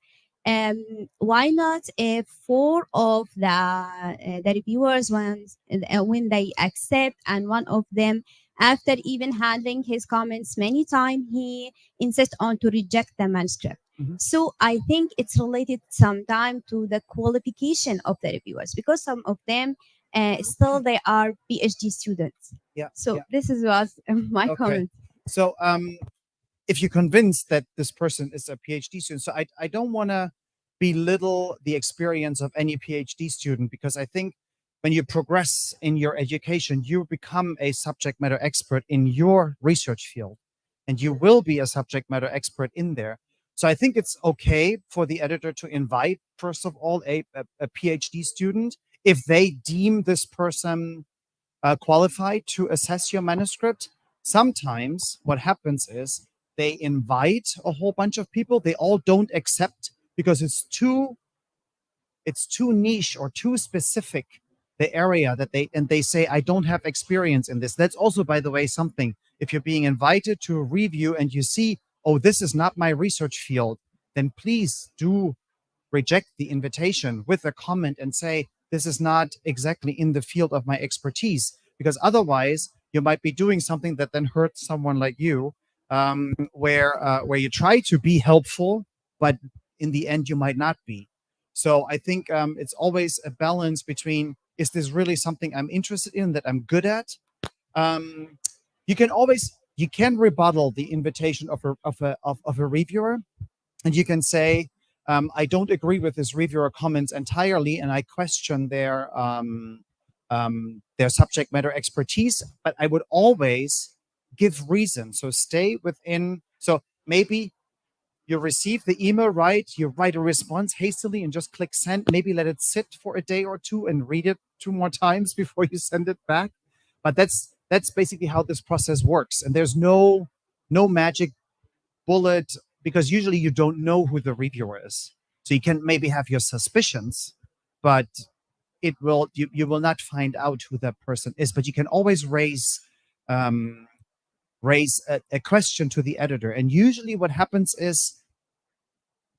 [SPEAKER 14] why not if 4 of the reviewers when they accept and 1 of them After even handling his comments many times, he insists on to reject the manuscript. So I think it's related sometime to the qualification of the reviewers, because some of them still they are PhD students.
[SPEAKER 2] Yeah.
[SPEAKER 14] So
[SPEAKER 2] yeah.
[SPEAKER 14] this is was my comment.
[SPEAKER 2] So if you're convinced that this person is a PhD student, so I don't want to belittle the experience of any PhD student, because I think when you progress in your education, you become a subject matter expert in your research field, and you will be a subject matter expert in there. So I think it's okay for the editor to invite, first of all, a PhD student if they deem this person qualified to assess your manuscript. Sometimes what happens is they invite a whole bunch of people. They all don't accept because it's too niche or too specific, the area that they say, I don't have experience in this. That's also, by the way, something, if you're being invited to a review and you see, oh, this is not my research field, then please do reject the invitation with a comment and say, this is not exactly in the field of my expertise, because otherwise you might be doing something that then hurts someone like you, where you try to be helpful, but in the end you might not be. So I think it's always a balance between, is this really something I'm interested in, that I'm good at? You can rebuttal the invitation of a reviewer, and you can say, I don't agree with this reviewer comments entirely, and I question their subject matter expertise, but I would always give reason. So stay within, so maybe you receive the email, right? You write a response hastily and just click send. Maybe let it sit for a day or two and read it 2 more times before you send it back. But that's basically how this process works. And there's no magic bullet, because usually you don't know who the reviewer is. So you can maybe have your suspicions, but you will not find out who that person is. But you can always raise a question to the editor. And usually what happens is,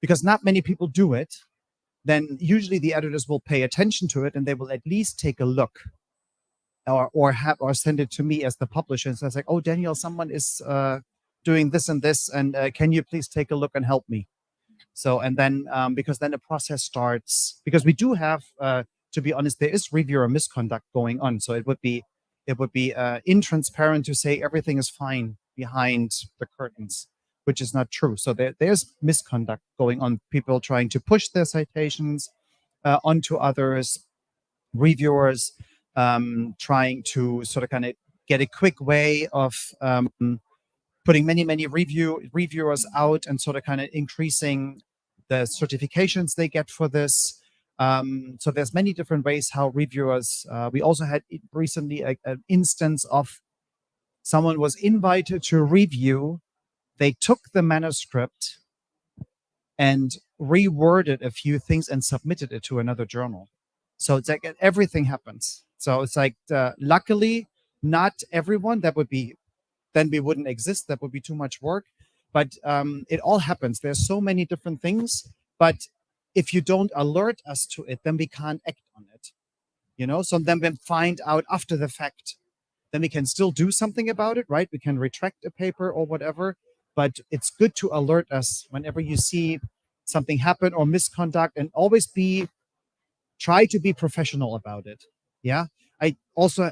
[SPEAKER 2] because not many people do it, then usually the editors will pay attention to it and they will at least take a look, or send it to me as the publisher. And so it's like, oh, Daniel, someone is doing this and this, and can you please take a look and help me? So, and then because then the process starts, because we do have, to be honest, there is reviewer misconduct going on. So it would be intransparent to say everything is fine behind the curtains, which is not true. So there's misconduct going on, people trying to push their citations onto others, reviewers trying to sort of kind of get a quick way of putting many reviewers out and sort of kind of increasing the certifications they get for this. So there's many different ways how reviewers, we also had recently an instance of someone was invited to review. They took the manuscript and reworded a few things and submitted it to another journal. So it's like everything happens. So it's like, luckily, not everyone, that would be, then we wouldn't exist. That would be too much work. But it all happens. There's so many different things. But if you don't alert us to it, then we can't act on it. You know, so then we find out after the fact. Then we can still do something about it, right? We can retract a paper or whatever. But it's good to alert us whenever you see something happen or misconduct, and always try to be professional about it. Yeah. I also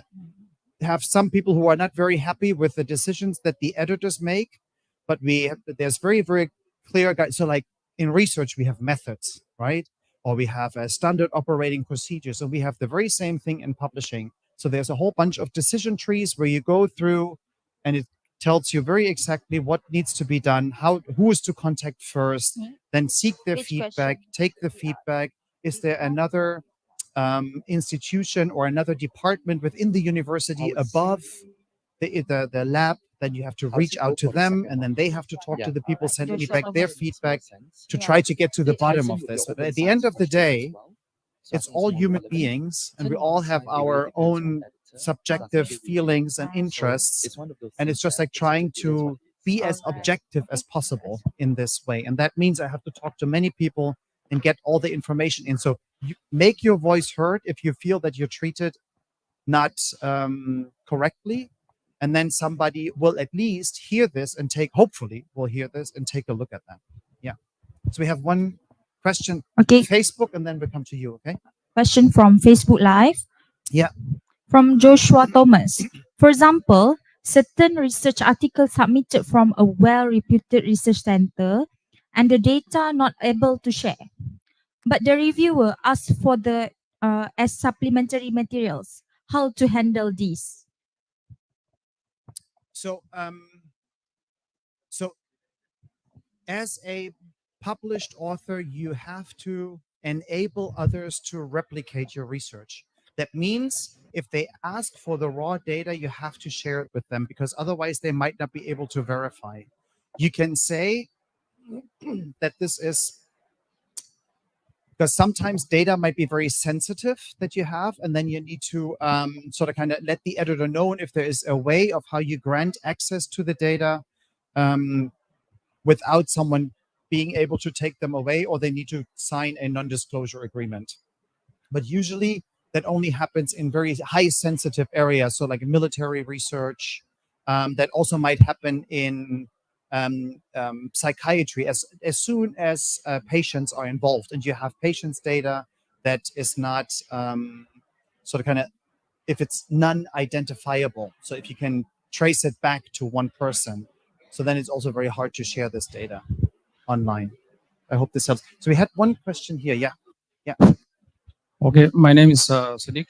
[SPEAKER 2] have some people who are not very happy with the decisions that the editors make, but there's very, very clear guides. So like in research, we have methods, right? Or we have a standard operating procedures. So we have the very same thing in publishing. So there's a whole bunch of decision trees where you go through and it tells you very exactly what needs to be done, who is to contact first, then seek their feedback, take the feedback. Is there another institution or another department within the university above the lab? Then you have to reach out to them, and then they have to talk to the people sending you back their feedback to try to get to the bottom of this. But at the end of the day, it's all human beings, and we all have our own subjective feelings and interests. And it's just like trying to be as objective as possible in this way. And that means I have to talk to many people and get all the information in. So you make your voice heard if you feel that you're treated not correctly, and then somebody will at least hear this and hopefully will hear this and take a look at that. Yeah. So we have one question,
[SPEAKER 1] Okay.
[SPEAKER 2] Facebook, and then we come to you, okay?
[SPEAKER 1] Question from Facebook Live.
[SPEAKER 2] Yeah.
[SPEAKER 1] From Joshua Thomas. For example, certain research articles submitted from a well-reputed research center and the data not able to share. But the reviewer asked for the as supplementary materials. How to handle these?
[SPEAKER 2] So, as a published author, you have to enable others to replicate your research. That means if they ask for the raw data, you have to share it with them, because otherwise they might not be able to verify. You can say that this is because sometimes data might be very sensitive that you have, and then you need to sort of kind of let the editor know if there is a way of how you grant access to the data without someone being able to take them away, or they need to sign a non-disclosure agreement. But usually that only happens in very high sensitive areas, so like military research. That also might happen in psychiatry as soon as patients are involved and you have patients' data that is not sort of kind of, if it's non-identifiable. So if you can trace it back to one person, so then it's also very hard to share this data online. I hope this helps. So we had one question here. Yeah. Yeah.
[SPEAKER 15] Okay, my name is Sadiq.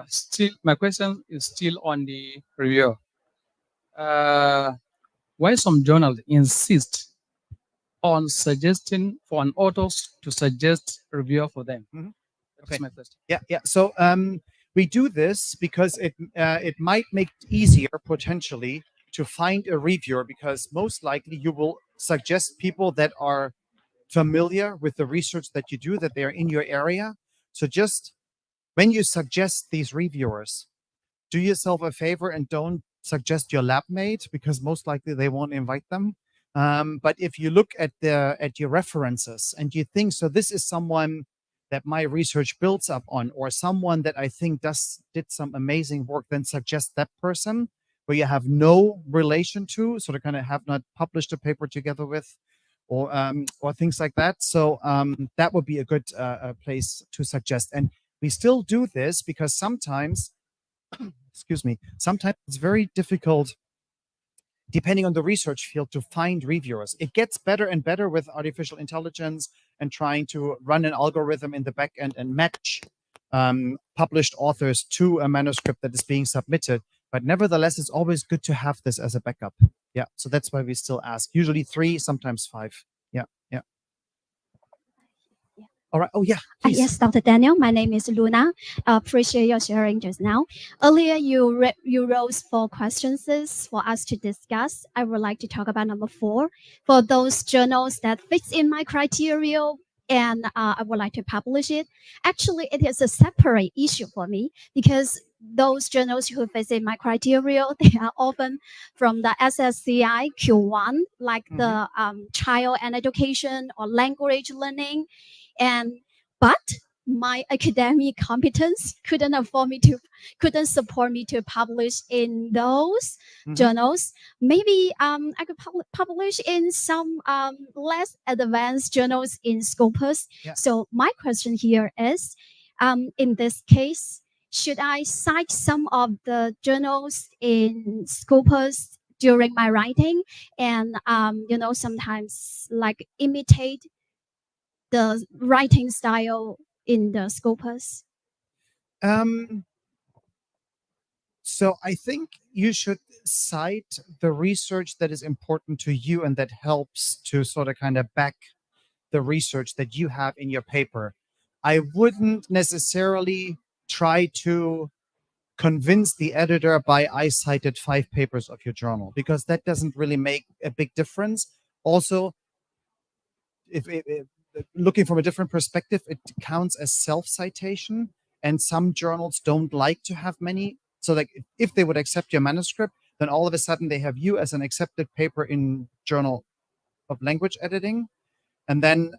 [SPEAKER 15] Still, my question is still on the review. Why some journals insist on suggesting for an authors to suggest reviewer for them? That's my question.
[SPEAKER 2] Yeah, yeah. So we do this because it might make it easier potentially to find a reviewer, because most likely you will suggest people that are familiar with the research that you do, that they are in your area. So just when you suggest these reviewers, do yourself a favor and don't suggest your lab mate, because most likely they won't invite them. But if you look at your references and you think, so this is someone that my research builds up on, or someone that I think did some amazing work, then suggest that person where you have no relation to, sort of kind of have not published a paper together with, or things like that. So that would be a good place to suggest. And we still do this because sometimes, excuse me, sometimes it's very difficult, depending on the research field, to find reviewers. It gets better and better with artificial intelligence and trying to run an algorithm in the back end and match published authors to a manuscript that is being submitted. But nevertheless, it's always good to have this as a backup. Yeah, so that's why we still ask. Usually 3, sometimes 5. Yeah, yeah. All right. Oh, yeah.
[SPEAKER 16] Yes, Dr. Daniel. My name is Luna. Appreciate your sharing just now. Earlier, you rose 4 questions for us to discuss. I would like to talk about number 4. For those journals that fits in my criteria, and I would like to publish it. Actually, it is a separate issue for me, because those journals who fit in my criteria, they are often from the SSCI Q1, like the child and education or language learning. But my academic competence couldn't support me to publish in those journals. Maybe I could publish in some less advanced journals in Scopus.
[SPEAKER 2] Yeah.
[SPEAKER 16] So my question here is, in this case, should I cite some of the journals in Scopus during my writing, and sometimes like imitate the writing style in the Scopus?
[SPEAKER 2] So I think you should cite the research that is important to you and that helps to sort of kind of back the research that you have in your paper. I wouldn't necessarily try to convince the editor by I cited 5 papers of your journal, because that doesn't really make a big difference. Also, if looking from a different perspective, it counts as self-citation, and some journals don't like to have many. So like if they would accept your manuscript, then all of a sudden they have you as an accepted paper in Journal of Language Editing. And then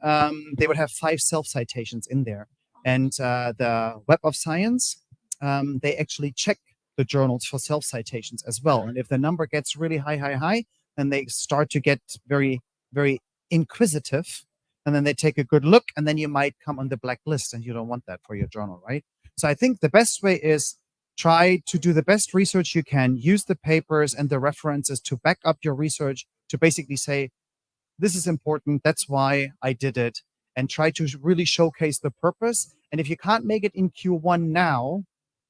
[SPEAKER 2] they would have 5 self-citations in there. And the Web of Science, they actually check the journals for self-citations as well. And if the number gets really high, then they start to get very, very inquisitive, and then they take a good look, and then you might come on the blacklist, and you don't want that for your journal, right? So I think the best way is try to do the best research you can, use the papers and the references to back up your research, to basically say, this is important, that's why I did it, and try to really showcase the purpose. And if you can't make it in Q1 now,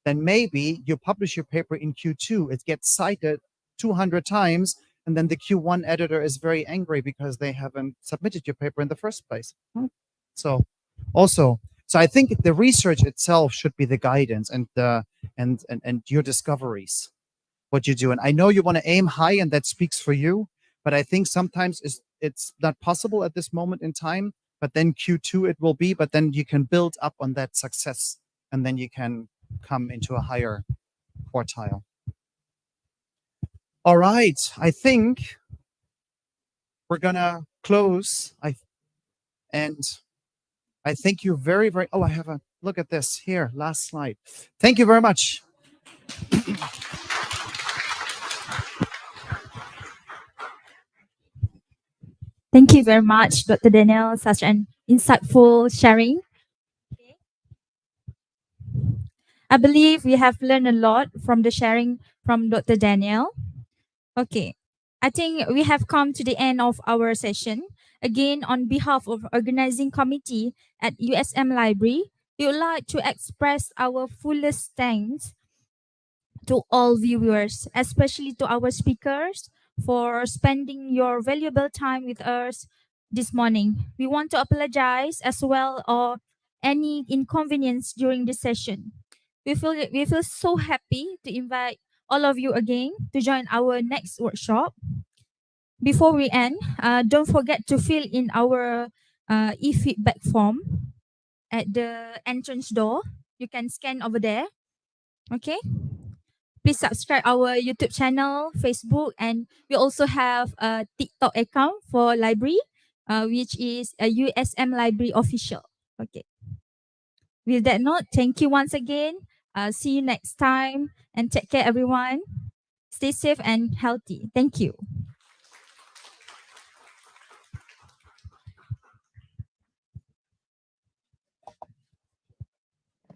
[SPEAKER 2] then maybe you publish your paper in Q2, it gets cited 200 times, and then the Q1 editor is very angry because they haven't submitted your paper in the first place. So I think the research itself should be the guidance and your discoveries, what you do. And I know you want to aim high, and that speaks for you, but I think sometimes it's not possible at this moment in time, but then Q2 it will be, but then you can build up on that success, and then you can come into a higher quartile. All right, I think we're gonna close. I thank you very, very, oh, I have a, look at this here, last slide. Thank you very much.
[SPEAKER 1] Thank you very much, Dr. Daniel, such an insightful sharing. I believe we have learned a lot from the sharing from Dr. Daniel. Okay, I think we have come to the end of our session. Again, on behalf of organizing committee at USM Library, we would like to express our fullest thanks to all viewers, especially to our speakers, for spending your valuable time with us this morning. We want to apologize as well for any inconvenience during this session. We feel so happy to invite all of you again to join our next workshop. Before we end, don't forget to fill in our e-feedback form at the entrance door. You can scan over there. Okay. Please subscribe our YouTube channel, Facebook, and we also have a TikTok account for library, which is a USM Library Official. Okay. With that note, thank you once again. See you next time, and take care, everyone. Stay safe and healthy. Thank you.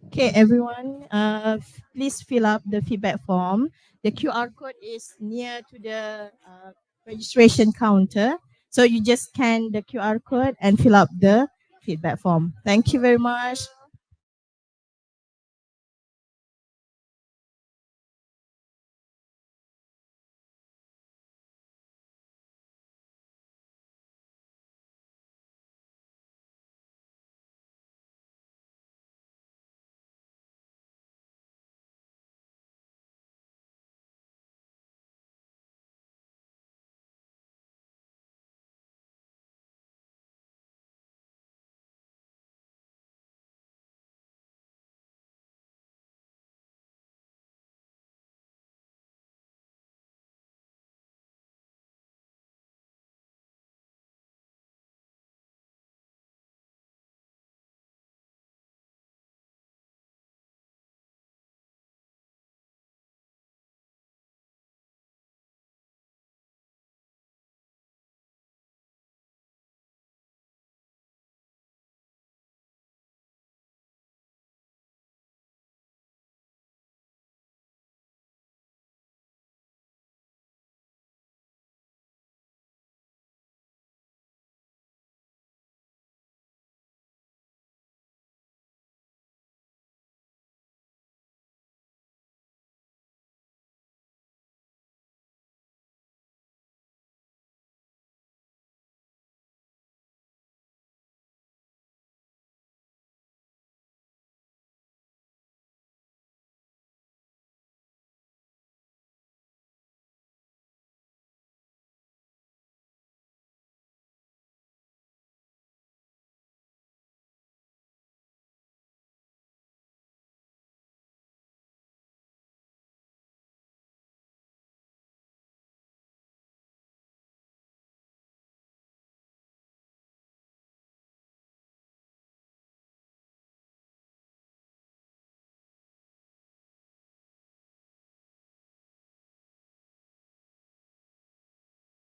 [SPEAKER 4] Okay, everyone, please fill up the feedback form. The QR code is near to the registration counter. So you just scan the QR code and fill up the feedback form. Thank you very much.